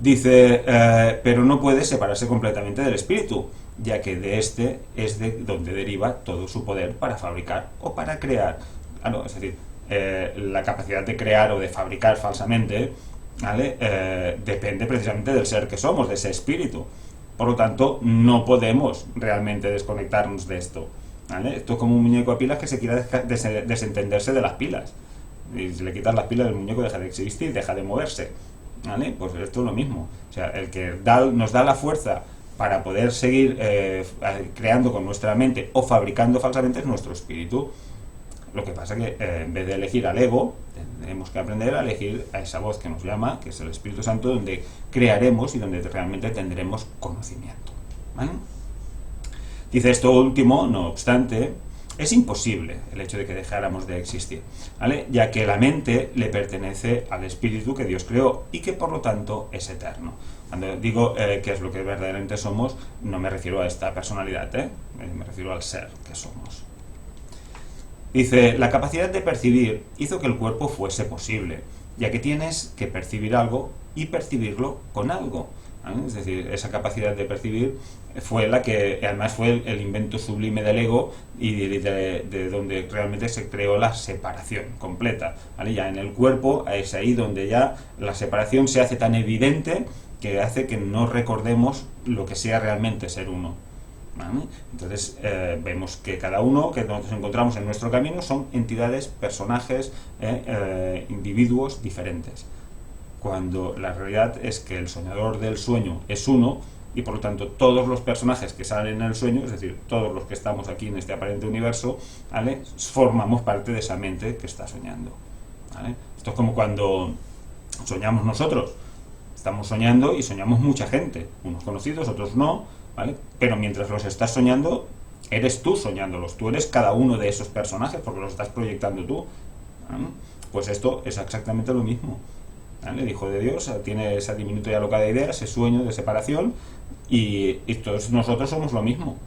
Dice, pero no puede separarse completamente del espíritu, ya que de este es de donde deriva todo su poder para fabricar o para crear. Es decir, la capacidad de crear o de fabricar falsamente, ¿vale? Depende precisamente del ser que somos, de ese espíritu. Por lo tanto, no podemos realmente desconectarnos de esto, ¿vale? Esto es como un muñeco a pilas que se quiera desentenderse de las pilas. Y si le quitas las pilas, el muñeco deja de existir, deja de moverse, ¿vale? Pues esto es lo mismo. O sea, el que nos da la fuerza para poder seguir creando con nuestra mente o fabricando falsamente es nuestro espíritu. Lo que pasa que en vez de elegir al ego, tenemos que aprender a elegir a esa voz que nos llama, que es el Espíritu Santo, donde crearemos y donde realmente tendremos conocimiento, ¿vale? Dice, esto último, no obstante, es imposible el hecho de que dejáramos de existir, ¿vale? Ya que la mente le pertenece al Espíritu que Dios creó y que por lo tanto es eterno. Cuando digo que es lo que verdaderamente somos, no me refiero a esta personalidad, me refiero al ser que somos. Dice, la capacidad de percibir hizo que el cuerpo fuese posible, ya que tienes que percibir algo y percibirlo con algo, ¿vale? Es decir, esa capacidad de percibir fue la que, además fue el invento sublime del ego y de donde realmente se creó la separación completa, ¿vale? Ya en el cuerpo es ahí donde ya la separación se hace tan evidente que hace que no recordemos lo que sea realmente ser uno, ¿vale? Entonces vemos que cada uno que nos encontramos en nuestro camino son entidades, personajes, individuos diferentes, cuando la realidad es que el soñador del sueño es uno y por lo tanto todos los personajes que salen en el sueño, es decir, todos los que estamos aquí en este aparente universo, ¿vale? Formamos parte de esa mente que está soñando, ¿vale? Esto es como cuando soñamos nosotros. Estamos soñando y soñamos mucha gente, unos conocidos, otros no, ¿vale? Pero mientras los estás soñando, eres tú soñándolos, tú eres cada uno de esos personajes porque los estás proyectando tú, ¿vale? Pues esto es exactamente lo mismo, ¿vale? El Hijo de Dios tiene esa diminuta y alocada idea, ese sueño de separación y todos nosotros somos lo mismo.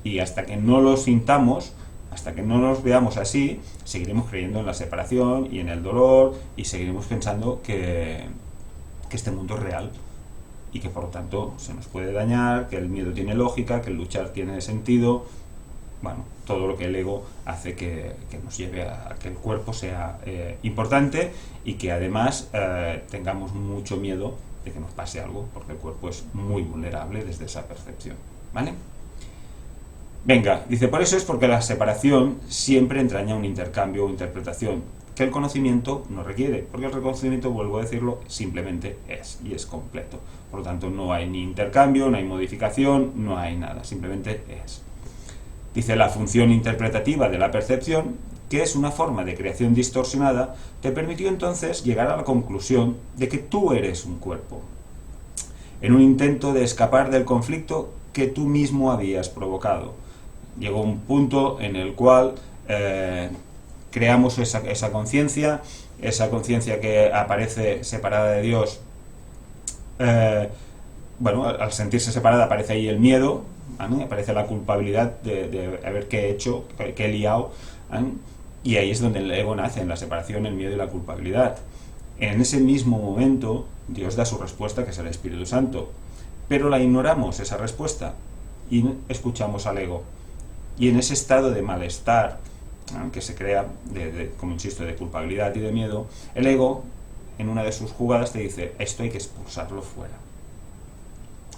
Y hasta que no lo sintamos, hasta que no nos veamos así, seguiremos creyendo en la separación y en el dolor y seguiremos pensando que este mundo es real y que por lo tanto se nos puede dañar, que el miedo tiene lógica, que el luchar tiene sentido, bueno, todo lo que el ego hace que nos lleve a que el cuerpo sea importante y que además tengamos mucho miedo de que nos pase algo, porque el cuerpo es muy vulnerable desde esa percepción, ¿vale? Venga, dice, por eso es porque la separación siempre entraña un intercambio o interpretación que el conocimiento no requiere, porque el reconocimiento, vuelvo a decirlo, simplemente es, y es completo. Por lo tanto, no hay ni intercambio, no hay modificación, no hay nada, simplemente es. Dice, la función interpretativa de la percepción, que es una forma de creación distorsionada, te permitió entonces llegar a la conclusión de que tú eres un cuerpo, en un intento de escapar del conflicto que tú mismo habías provocado. Llegó un punto en el cual creamos esa conciencia que aparece separada de Dios. Bueno, al sentirse separada aparece ahí el miedo, ¿vale? Aparece la culpabilidad de haber qué he hecho, qué he liado, ¿vale? Y ahí es donde el ego nace, en la separación, el miedo y la culpabilidad. En ese mismo momento Dios da su respuesta, que es el Espíritu Santo, pero la ignoramos, esa respuesta, y escuchamos al ego. Y en ese estado de malestar, ¿no?, que se crea, como insisto, de culpabilidad y de miedo, el ego, en una de sus jugadas, te dice, esto hay que expulsarlo fuera.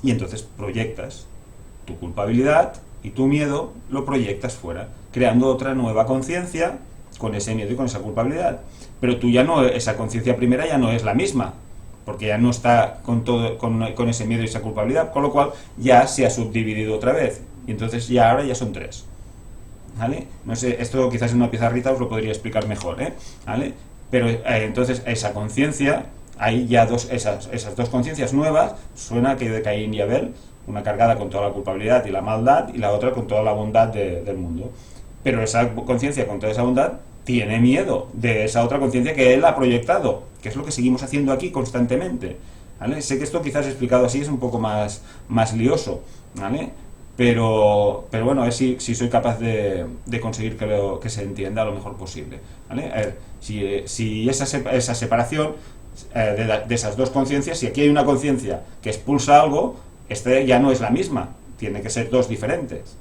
Y entonces proyectas tu culpabilidad y tu miedo, lo proyectas fuera, creando otra nueva conciencia con ese miedo y con esa culpabilidad. Pero tú ya no, esa conciencia primera ya no es la misma, porque ya no está con ese miedo y esa culpabilidad, con lo cual ya se ha subdividido otra vez. Y entonces ahora ya son 3. ¿Vale? No sé, esto quizás en una pizarrita os lo podría explicar mejor, ¿vale? Pero entonces esa conciencia, hay ya esas dos conciencias nuevas, suena aquello de Caín y Abel, una cargada con toda la culpabilidad y la maldad, y la otra con toda la bondad del mundo. Pero esa conciencia con toda esa bondad tiene miedo de esa otra conciencia que él ha proyectado, que es lo que seguimos haciendo aquí constantemente, ¿vale? Sé que esto quizás explicado así es un poco más lioso, ¿vale? Pero bueno, a ver si soy capaz de conseguir que se entienda lo mejor posible, ¿vale? A ver, si esa separación de esas dos conciencias, si aquí hay una conciencia que expulsa algo, ya no es la misma, tiene que ser dos diferentes,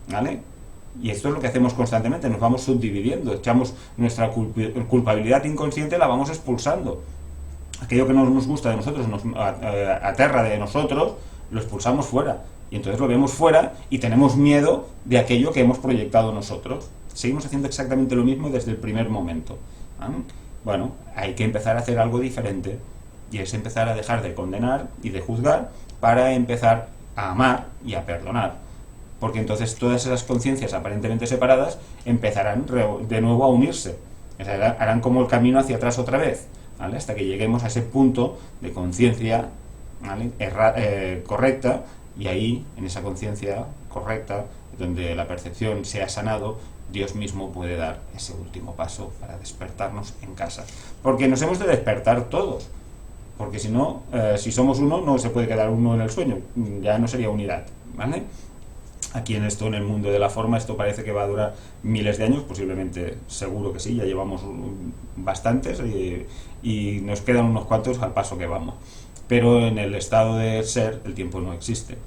¿vale? Y esto es lo que hacemos constantemente, nos vamos subdividiendo, echamos nuestra culpabilidad inconsciente, la vamos expulsando. Aquello que no nos gusta de nosotros, nos aterra de nosotros, lo expulsamos fuera. Y entonces lo vemos fuera y tenemos miedo de aquello que hemos proyectado nosotros. Seguimos haciendo exactamente lo mismo desde el primer momento. Bueno, hay que empezar a hacer algo diferente, y es empezar a dejar de condenar y de juzgar para empezar a amar y a perdonar. Porque entonces todas esas conciencias aparentemente separadas empezarán de nuevo a unirse. O sea, harán como el camino hacia atrás otra vez, ¿vale? Hasta que lleguemos a ese punto de conciencia, ¿vale? Correcta. Y ahí, en esa conciencia correcta, donde la percepción se ha sanado, Dios mismo puede dar ese último paso para despertarnos en casa. Porque nos hemos de despertar todos. Porque si no, si somos uno, no se puede quedar uno en el sueño. Ya no sería unidad, ¿vale? Aquí en el mundo de la forma, esto parece que va a durar miles de años, posiblemente, seguro que sí, ya llevamos bastantes y nos quedan unos cuantos al paso que vamos. Pero en el estado de ser, el tiempo no existe.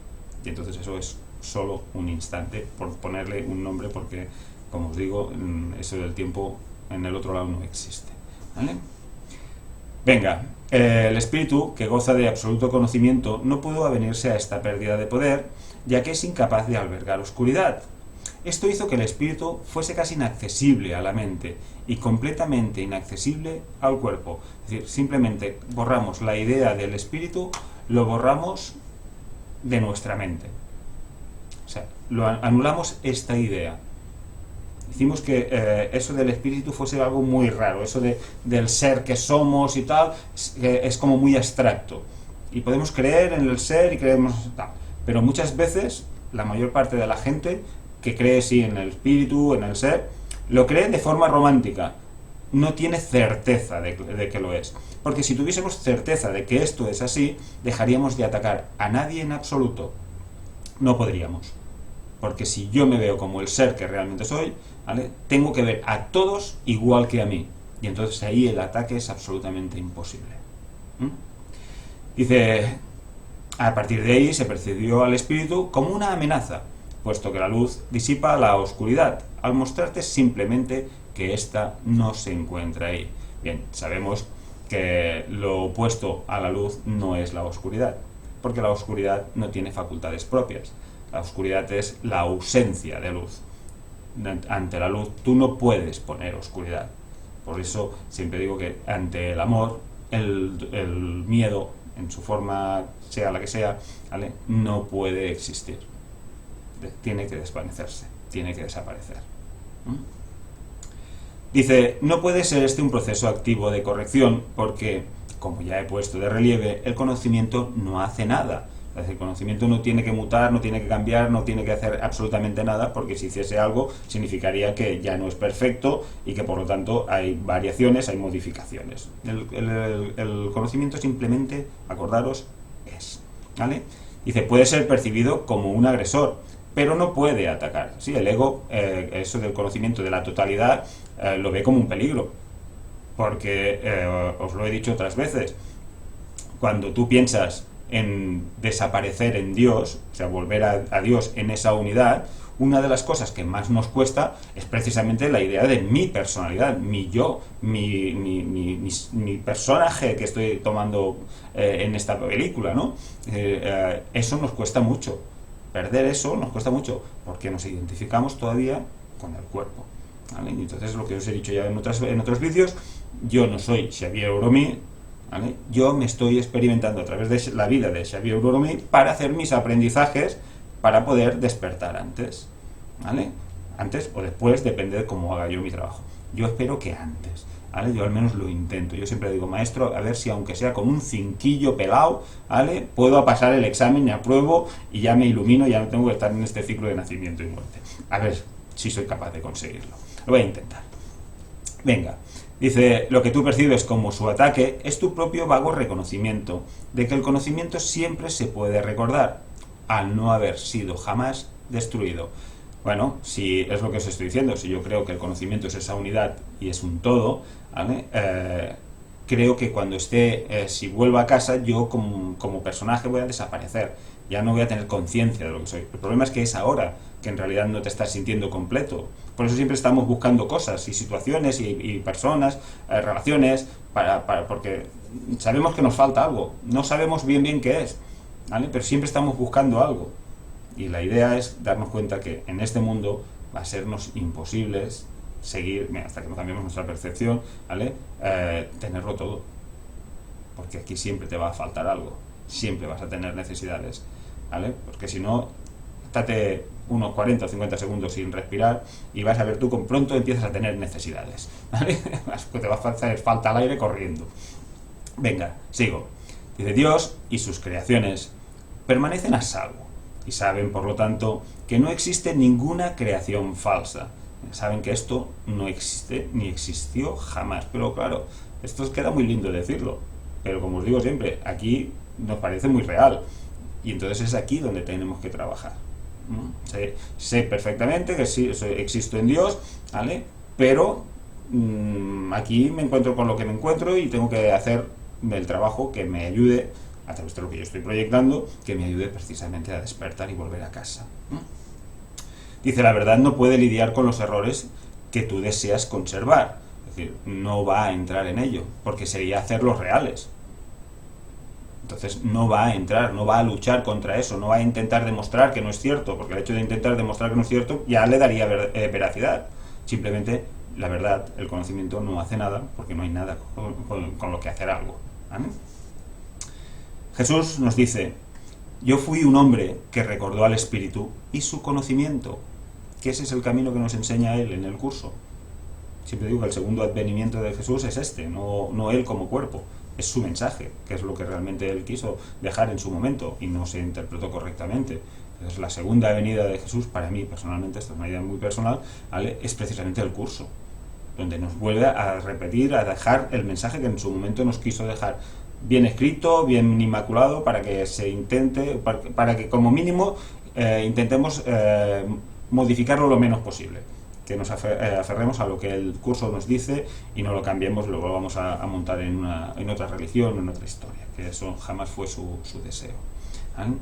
Y entonces eso es solo un instante, por ponerle un nombre, porque, como os digo, eso del tiempo en el otro lado no existe, ¿vale? Venga, el espíritu, que goza de absoluto conocimiento, no pudo avenirse a esta pérdida de poder, ya que es incapaz de albergar oscuridad. Esto hizo que el espíritu fuese casi inaccesible a la mente y completamente inaccesible al cuerpo. Es decir, simplemente borramos la idea del espíritu, lo borramos de nuestra mente. O sea, anulamos esta idea. Hicimos que eso del espíritu fuese algo muy raro, eso del ser que somos y tal, es como muy abstracto. Y podemos creer en el ser y creemos tal. Pero muchas veces, la mayor parte de la gente que cree sí en el espíritu, en el ser, lo cree de forma romántica. No tiene certeza de que lo es. Porque si tuviésemos certeza de que esto es así, dejaríamos de atacar a nadie en absoluto. No podríamos. Porque si yo me veo como el ser que realmente soy, ¿vale?, tengo que ver a todos igual que a mí. Y entonces ahí el ataque es absolutamente imposible. Dice, a partir de ahí se percibió al espíritu como una amenaza, puesto que la luz disipa la oscuridad, al mostrarte simplemente que ésta no se encuentra ahí. Bien, sabemos que lo opuesto a la luz no es la oscuridad, porque la oscuridad no tiene facultades propias. La oscuridad es la ausencia de luz. Ante la luz tú no puedes poner oscuridad. Por eso siempre digo que ante el amor, el miedo, en su forma sea la que sea, ¿vale?, no puede existir. Tiene que desvanecerse, tiene que desaparecer. Dice, no puede ser este un proceso activo de corrección porque, como ya he puesto de relieve, el conocimiento no hace nada. Es decir, el conocimiento no tiene que mutar, no tiene que cambiar, no tiene que hacer absolutamente nada, porque si hiciese algo significaría que ya no es perfecto y que por lo tanto hay variaciones, hay modificaciones. El conocimiento simplemente, acordaros, es. ¿Vale? Dice, puede ser percibido como un agresor, pero no puede atacar. Sí, el ego, eso del conocimiento de la totalidad, lo ve como un peligro, porque os lo he dicho otras veces, cuando tú piensas en desaparecer en Dios, o sea, volver a Dios en esa unidad, una de las cosas que más nos cuesta es precisamente la idea de mi personalidad, mi yo, mi personaje que estoy tomando en esta película, ¿no? Eso nos cuesta mucho. Perder eso nos cuesta mucho, porque nos identificamos todavía con el cuerpo, ¿vale? Y entonces, lo que os he dicho ya en otros vídeos, yo no soy Xavier Euromí, ¿vale? Yo me estoy experimentando a través de la vida de Xavier Euromí para hacer mis aprendizajes para poder despertar antes, ¿vale? Antes o después, depende de cómo haga yo mi trabajo. Yo espero que antes, ¿vale? Yo al menos lo intento. Yo siempre digo, maestro, a ver si aunque sea con un cinquillo pelado, ¿vale?, puedo pasar el examen y apruebo y ya me ilumino, ya no tengo que estar en este ciclo de nacimiento y muerte. A ver si soy capaz de conseguirlo. Lo voy a intentar. Venga. Dice, lo que tú percibes como su ataque es tu propio vago reconocimiento de que el conocimiento siempre se puede recordar, al no haber sido jamás destruido. Bueno, si es lo que os estoy diciendo, si yo creo que el conocimiento es esa unidad y es un todo, ¿vale? Creo que cuando si vuelvo a casa, yo como personaje voy a desaparecer, ya no voy a tener conciencia de lo que soy. El problema es que es ahora que en realidad no te estás sintiendo completo. Por eso siempre estamos buscando cosas y situaciones y personas, relaciones, porque sabemos que nos falta algo, no sabemos bien qué es, ¿vale? Pero siempre estamos buscando algo. Y la idea es darnos cuenta que en este mundo va a sernos imposibles seguir, hasta que no cambiemos nuestra percepción, ¿vale? Tenerlo todo. Porque aquí siempre te va a faltar algo, siempre vas a tener necesidades, ¿vale? Porque si no, estate unos 40 o 50 segundos sin respirar y vas a ver tú con pronto empiezas a tener necesidades, ¿vale? Te va a hacer falta al aire corriendo. Venga, sigo. Dice, Dios y sus creaciones permanecen a salvo y saben, por lo tanto, que no existe ninguna creación falsa. Saben que esto no existe ni existió jamás. Pero claro, esto queda muy lindo decirlo, pero como os digo siempre, aquí nos parece muy real. Y entonces es aquí donde tenemos que trabajar. Sé perfectamente que sí, existo en Dios, ¿vale? Pero aquí me encuentro con lo que me encuentro y tengo que hacer el trabajo que me ayude, a través de lo que yo estoy proyectando, que me ayude precisamente a despertar y volver a casa. Dice, la verdad no puede lidiar con los errores que tú deseas conservar. Es decir, no va a entrar en ello, porque sería hacerlos reales. Entonces no va a entrar, no va a luchar contra eso, no va a intentar demostrar que no es cierto, porque el hecho de intentar demostrar que no es cierto ya le daría veracidad. Simplemente, la verdad, el conocimiento no hace nada, porque no hay nada con lo que hacer algo, ¿vale? Jesús nos dice, yo fui un hombre que recordó al Espíritu y su conocimiento, que ese es el camino que nos enseña él en el curso. Siempre digo que el segundo advenimiento de Jesús es este, no él como cuerpo, es su mensaje, que es lo que realmente él quiso dejar en su momento y no se interpretó correctamente. Entonces, la segunda venida de Jesús, para mí personalmente, esta es una idea muy personal, ¿vale?, es precisamente el curso, donde nos vuelve a repetir, a dejar el mensaje que en su momento nos quiso dejar, bien escrito, bien inmaculado, para que se intente, para que como mínimo intentemos modificarlo lo menos posible, que nos aferremos a lo que el curso nos dice y no lo cambiemos, lo volvamos a montar en otra religión, en otra historia, que eso jamás fue su deseo. ¿Eh?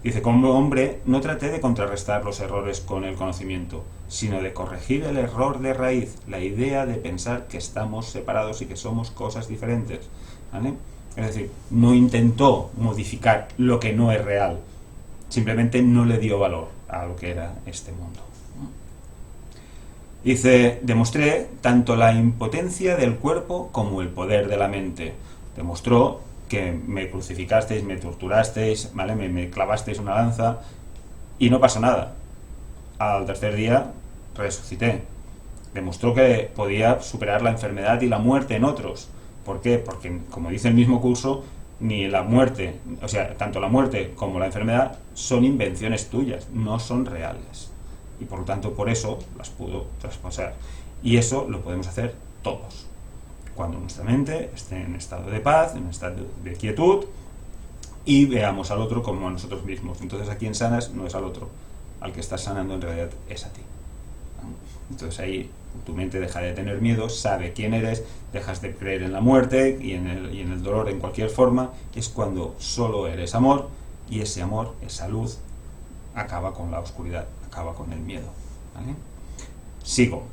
Dice, como hombre no traté de contrarrestar los errores con el conocimiento, sino de corregir el error de raíz, la idea de pensar que estamos separados y que somos cosas diferentes, ¿vale? Es decir, no intentó modificar lo que no es real, simplemente no le dio valor a lo que era este mundo. Dice, demostré tanto la impotencia del cuerpo como el poder de la mente. Demostró que me crucificasteis, me torturasteis, ¿vale?, me clavasteis una lanza y no pasó nada. Al tercer día resucité. Demostró que podía superar la enfermedad y la muerte en otros. ¿Por qué? Porque, como dice el mismo curso, ni la muerte, o sea, tanto la muerte como la enfermedad son invenciones tuyas, no son reales. Y por lo tanto, por eso las pudo traspasar. Y eso lo podemos hacer todos, cuando nuestra mente esté en estado de paz, en estado de quietud, y veamos al otro como a nosotros mismos. Entonces, a quien sanas no es al otro, al que estás sanando en realidad es a ti. Entonces ahí Tu mente deja de tener miedo, sabe quién eres, dejas de creer en la muerte y en el dolor en cualquier forma. Es cuando solo eres amor, y ese amor, esa luz, acaba con la oscuridad, acaba con el miedo. ¿Vale? Sigo.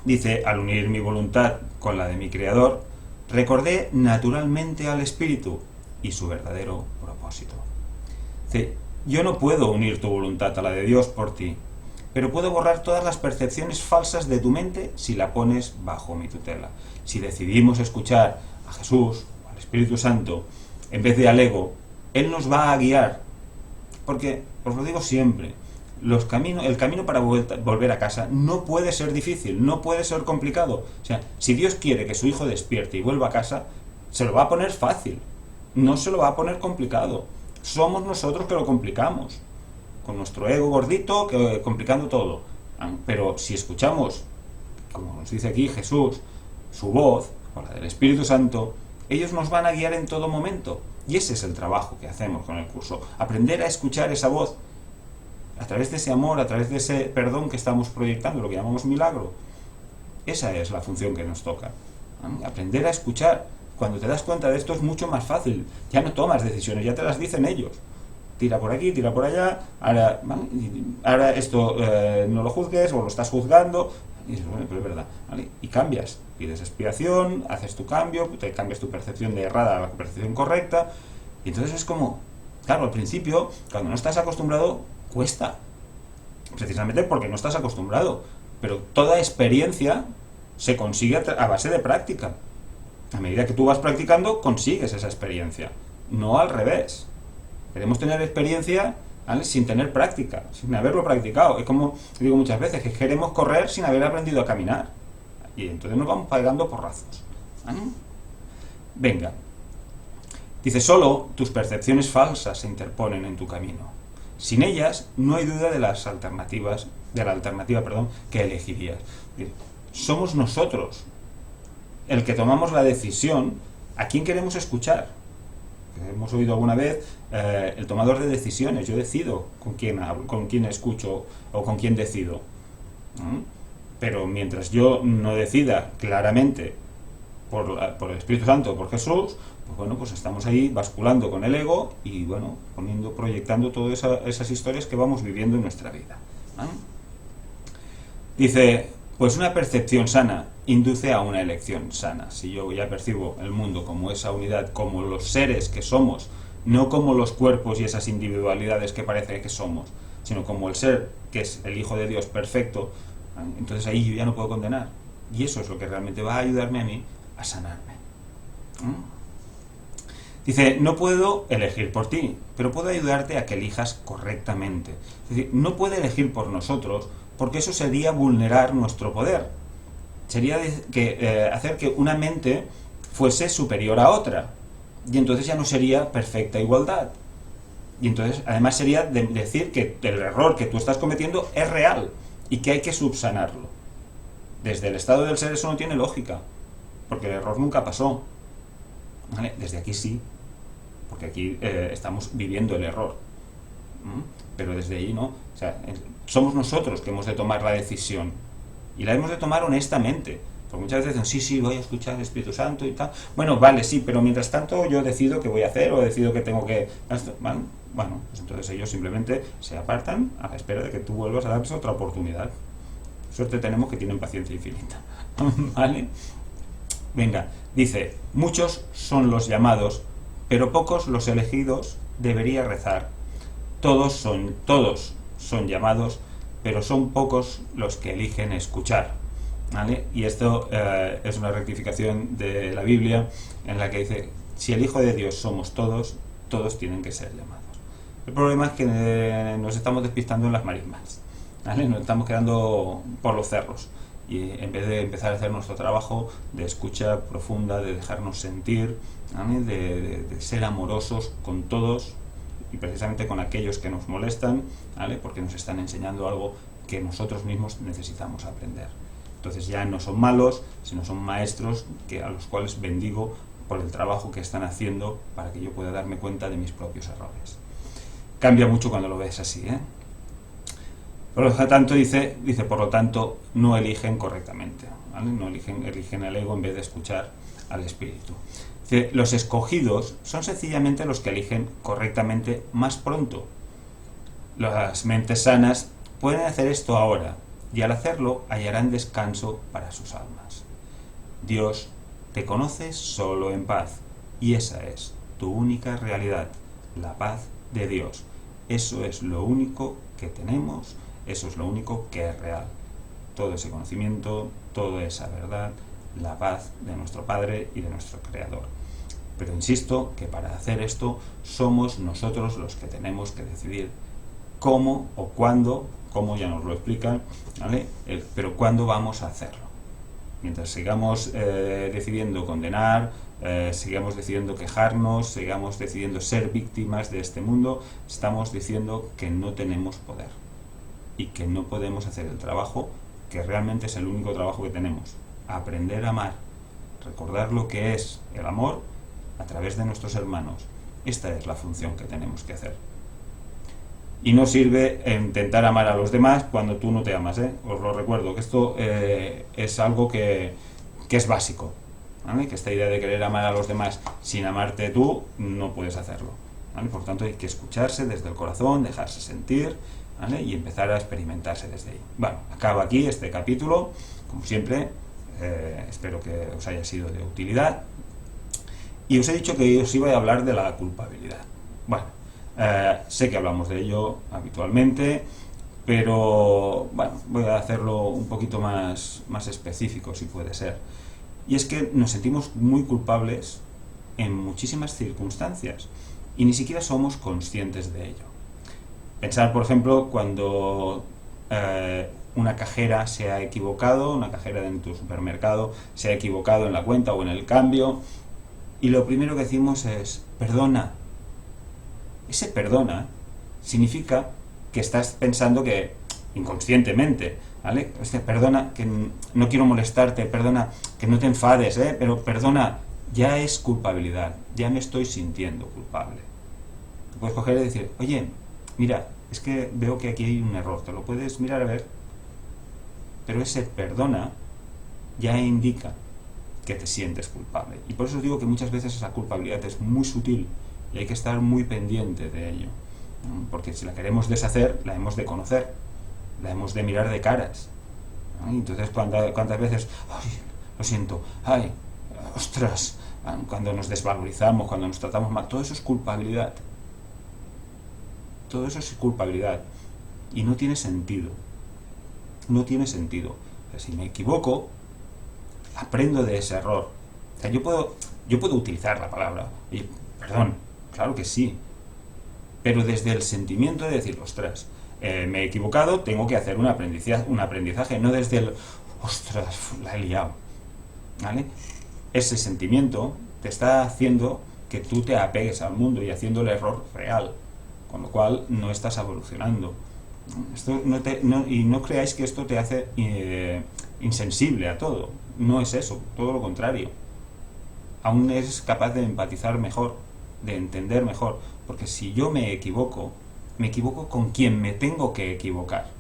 Dice, al unir mi voluntad con la de mi Creador, recordé naturalmente al Espíritu y su verdadero propósito. Dice, yo no puedo unir tu voluntad a la de Dios por ti, pero puedo borrar todas las percepciones falsas de tu mente si la pones bajo mi tutela. Si decidimos escuchar a Jesús o al Espíritu Santo en vez de al ego, Él nos va a guiar. Porque, os lo digo siempre, el camino para volver a casa no puede ser difícil, no puede ser complicado. O sea, si Dios quiere que su hijo despierte y vuelva a casa, se lo va a poner fácil, no se lo va a poner complicado. Somos nosotros que lo complicamos, con nuestro ego gordito, complicando todo. Pero si escuchamos, como nos dice aquí Jesús, su voz, o la del Espíritu Santo, ellos nos van a guiar en todo momento. Y ese es el trabajo que hacemos con el curso, aprender a escuchar esa voz, a través de ese amor, a través de ese perdón que estamos proyectando, lo que llamamos milagro. Esa es la función que nos toca. Aprender a escuchar. Cuando te das cuenta de esto es mucho más fácil. Ya no tomas decisiones, ya te las dicen ellos. Tira por aquí, tira por allá, ahora esto no lo juzgues o lo estás juzgando. Y dices, bueno, pero es verdad. ¿Vale? Y cambias, pides expiación, haces tu cambio, te cambias tu percepción de errada a la percepción correcta. Y entonces es como, claro, al principio, cuando no estás acostumbrado, cuesta, precisamente porque no estás acostumbrado, pero toda experiencia se consigue a base de práctica. A medida que tú vas practicando, consigues esa experiencia, no al revés. Queremos tener experiencia, ¿vale?, sin tener práctica, sin haberlo practicado. Es como digo muchas veces, que queremos correr sin haber aprendido a caminar, y entonces nos vamos pegando porrazos. ¿Vale? Venga, dice, solo tus percepciones falsas se interponen en tu camino. Sin ellas, no hay duda de la alternativa que elegirías. Somos nosotros el que tomamos la decisión a quién queremos escuchar. Hemos oído alguna vez el tomador de decisiones. Yo decido con quién hablo, con quién escucho o con quién decido. Pero mientras yo no decida claramente por el Espíritu Santo o por Jesús, pues bueno, pues estamos ahí basculando con el ego y bueno, proyectando todas esas historias que vamos viviendo en nuestra vida. Dice, pues una percepción sana induce a una elección sana. Si yo ya percibo el mundo como esa unidad, como los seres que somos, no como los cuerpos y esas individualidades que parece que somos, sino como el ser que es el Hijo de Dios perfecto, entonces ahí yo ya no puedo condenar. Y eso es lo que realmente va a ayudarme a mí a sanarme. Dice, no puedo elegir por ti, pero puedo ayudarte a que elijas correctamente. Es decir, no puede elegir por nosotros, porque eso sería vulnerar nuestro poder. Sería hacer que una mente fuese superior a otra. Y entonces ya no sería perfecta igualdad. Y entonces, además, sería decir que el error que tú estás cometiendo es real y que hay que subsanarlo. Desde el estado del ser eso no tiene lógica, porque el error nunca pasó. ¿Vale? Desde aquí sí, porque aquí estamos viviendo el error. Pero desde ahí no. O sea, somos nosotros que hemos de tomar la decisión. Y la hemos de tomar honestamente. Porque muchas veces dicen, sí, voy a escuchar al Espíritu Santo y tal. Bueno, vale, sí, pero mientras tanto yo decido qué voy a hacer o decido que tengo que... ¿Vale? Bueno, pues entonces ellos simplemente se apartan a la espera de que tú vuelvas a darles otra oportunidad. Suerte tenemos que tienen paciencia infinita. ¿Vale? Venga, dice, muchos son los llamados, pero pocos los elegidos. Debería rezar. Todos son llamados, pero son pocos los que eligen escuchar. ¿Vale? Y esto es una rectificación de la Biblia en la que dice, si el Hijo de Dios somos todos, todos tienen que ser llamados. El problema es que nos estamos despistando en las marismas, ¿vale? Nos estamos quedando por los cerros y en vez de empezar a hacer nuestro trabajo de escucha profunda, de dejarnos sentir, ¿vale? de ser amorosos con todos y precisamente con aquellos que nos molestan, ¿vale? Porque nos están enseñando algo que nosotros mismos necesitamos aprender. Entonces ya no son malos, sino son maestros a los cuales bendigo por el trabajo que están haciendo para que yo pueda darme cuenta de mis propios errores. Cambia mucho cuando lo ves así, ¿eh? Por lo tanto, dice, por lo tanto, no eligen correctamente, ¿vale? No eligen el ego en vez de escuchar al espíritu. Dice, los escogidos son sencillamente los que eligen correctamente más pronto. Las mentes sanas pueden hacer esto ahora, y al hacerlo hallarán descanso para sus almas. Dios te conoce solo en paz, y esa es tu única realidad, la paz de Dios. Eso es lo único que tenemos, eso es lo único que es real. Todo ese conocimiento, toda esa verdad, la paz de nuestro Padre y de nuestro Creador. Pero insisto que para hacer esto somos nosotros los que tenemos que decidir cómo o cuándo, cómo ya nos lo explican, ¿vale? Pero cuándo vamos a hacerlo. Mientras sigamos decidiendo condenar, sigamos decidiendo quejarnos, sigamos decidiendo ser víctimas de este mundo, estamos diciendo que no tenemos poder y que no podemos hacer el trabajo que realmente es el único trabajo que tenemos: aprender a amar, recordar lo que es el amor a través de nuestros hermanos. Esta es la función que tenemos que hacer. Y no sirve intentar amar a los demás cuando tú no te amas, ¿eh? Os lo recuerdo, que esto es algo que es básico, ¿vale? Que esta idea de querer amar a los demás sin amarte tú, no puedes hacerlo, ¿vale? Por tanto, hay que escucharse desde el corazón, dejarse sentir, ¿vale? Y empezar a experimentarse desde ahí. Bueno, acabo aquí este capítulo, como siempre. Espero que os haya sido de utilidad. Y os he dicho que os iba a hablar de la culpabilidad. Bueno, sé que hablamos de ello habitualmente, pero bueno, voy a hacerlo un poquito más específico, si puede ser. Y es que nos sentimos muy culpables en muchísimas circunstancias y ni siquiera somos conscientes de ello. Pensar, por ejemplo, cuando una cajera se ha equivocado, una cajera de tu supermercado se ha equivocado en la cuenta o en el cambio, y lo primero que decimos es perdona. Ese perdona significa que estás pensando que inconscientemente, ¿vale? Perdona, que no quiero molestarte, perdona, que no te enfades, pero perdona, ya es culpabilidad, ya me estoy sintiendo culpable. Te puedes coger y decir, oye, mira, es que veo que aquí hay un error, ¿te lo puedes mirar a ver? Pero ese perdona ya indica que te sientes culpable. Y por eso os digo que muchas veces esa culpabilidad es muy sutil y hay que estar muy pendiente de ello. Porque si la queremos deshacer, la hemos de conocer, la hemos de mirar de caras. Entonces, ¿cuántas veces? Ay, lo siento, ay, ostras, cuando nos desvalorizamos, cuando nos tratamos mal, todo eso es culpabilidad. Todo eso es culpabilidad. Y no tiene sentido. No tiene sentido. O sea, si me equivoco, aprendo de ese error. O sea, yo puedo utilizar la palabra, y perdón, claro que sí, pero desde el sentimiento de decir, ostras, me he equivocado, tengo que hacer un aprendizaje, no desde el, ostras, la he liado, ¿vale? Ese sentimiento te está haciendo que tú te apegues al mundo y haciendo el error real, con lo cual no estás evolucionando. Y no creáis que esto te hace insensible a todo. No es eso, todo lo contrario. Aún eres capaz de empatizar mejor, de entender mejor, porque si yo me equivoco con quien me tengo que equivocar.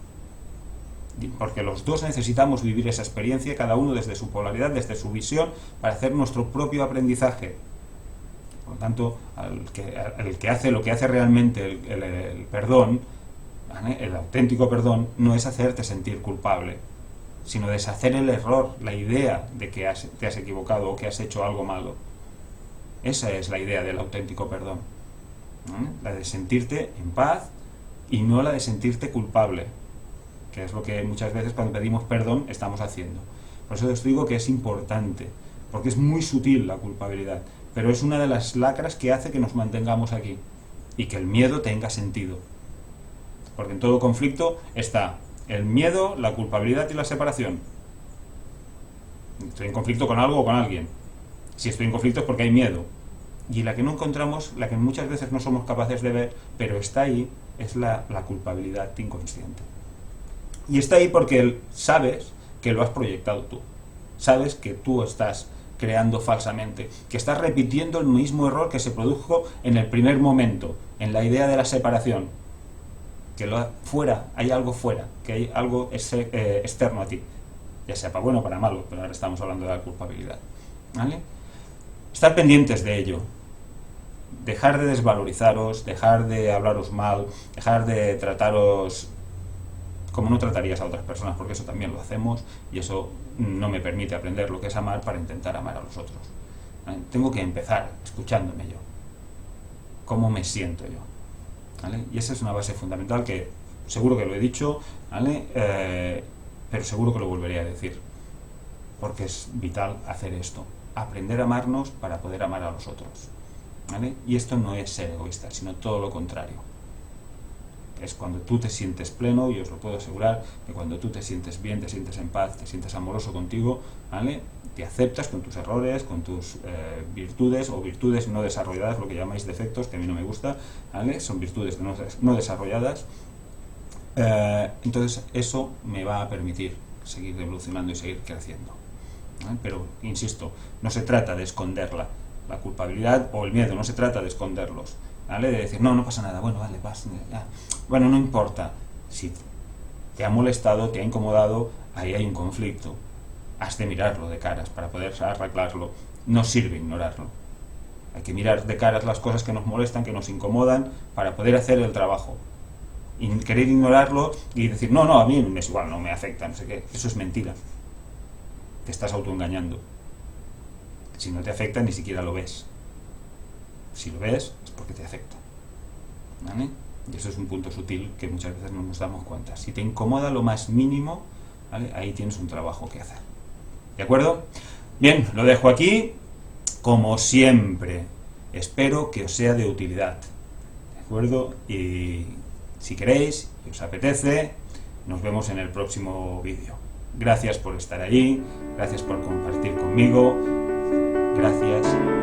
Porque los dos necesitamos vivir esa experiencia, cada uno desde su polaridad, desde su visión, para hacer nuestro propio aprendizaje. Por lo tanto, el que hace lo que hace realmente el perdón, el auténtico perdón, no es hacerte sentir culpable, sino deshacer el error, la idea de que te has equivocado o que has hecho algo malo. Esa es la idea del auténtico perdón, la de sentirte en paz y no la de sentirte culpable, que es lo que muchas veces cuando pedimos perdón estamos haciendo. Por eso os digo que es importante, porque es muy sutil la culpabilidad, pero es una de las lacras que hace que nos mantengamos aquí y que el miedo tenga sentido. Porque en todo conflicto está el miedo, la culpabilidad y la separación. Estoy en conflicto con algo o con alguien. Si estoy en conflicto es porque hay miedo. Y la que no encontramos, la que muchas veces no somos capaces de ver, pero está ahí, es la culpabilidad inconsciente. Y está ahí porque sabes que lo has proyectado tú. Sabes que tú estás creando falsamente, que estás repitiendo el mismo error que se produjo en el primer momento, en la idea de la separación. que fuera, hay algo fuera, que hay algo externo a ti, ya sea para bueno o para malo, pero ahora estamos hablando de la culpabilidad, ¿vale? Estar pendientes de ello, dejar de desvalorizaros, dejar de hablaros mal, dejar de trataros como no tratarías a otras personas, porque eso también lo hacemos y eso no me permite aprender lo que es amar para intentar amar a los otros. ¿Vale? Tengo que empezar escuchándome yo, cómo me siento yo, ¿vale? Y esa es una base fundamental que seguro que lo he dicho, ¿vale? Pero seguro que lo volveré a decir, porque es vital hacer esto, aprender a amarnos para poder amar a los otros, ¿vale? Y esto no es ser egoísta, sino todo lo contrario. Es cuando tú te sientes pleno, y os lo puedo asegurar, que cuando tú te sientes bien, te sientes en paz, te sientes amoroso contigo, ¿vale? Te aceptas con tus errores, con tus virtudes, o virtudes no desarrolladas, lo que llamáis defectos, que a mí no me gusta, ¿vale? Son virtudes no desarrolladas. Entonces eso me va a permitir seguir evolucionando y seguir creciendo, ¿vale? Pero, insisto, no se trata de esconderla, la culpabilidad o el miedo, no se trata de esconderlos, ¿vale? De decir, no pasa nada, bueno, vale, pasa, ya. Bueno, no importa, si te ha molestado, te ha incomodado, ahí hay un conflicto, has de mirarlo de caras para poder arreglarlo, no sirve ignorarlo, hay que mirar de caras las cosas que nos molestan, que nos incomodan, para poder hacer el trabajo. Y querer ignorarlo y decir, no, a mí es igual, no me afecta, no sé qué, eso es mentira, te estás autoengañando. Si no te afecta, ni siquiera lo ves. Si lo ves, es porque te afecta, ¿vale? Y eso es un punto sutil que muchas veces no nos damos cuenta. Si te incomoda lo más mínimo, ¿vale? Ahí tienes un trabajo que hacer. ¿De acuerdo? Bien, lo dejo aquí. Como siempre, espero que os sea de utilidad. ¿De acuerdo? Y si queréis, si os apetece, nos vemos en el próximo vídeo. Gracias por estar allí, gracias por compartir conmigo. Gracias.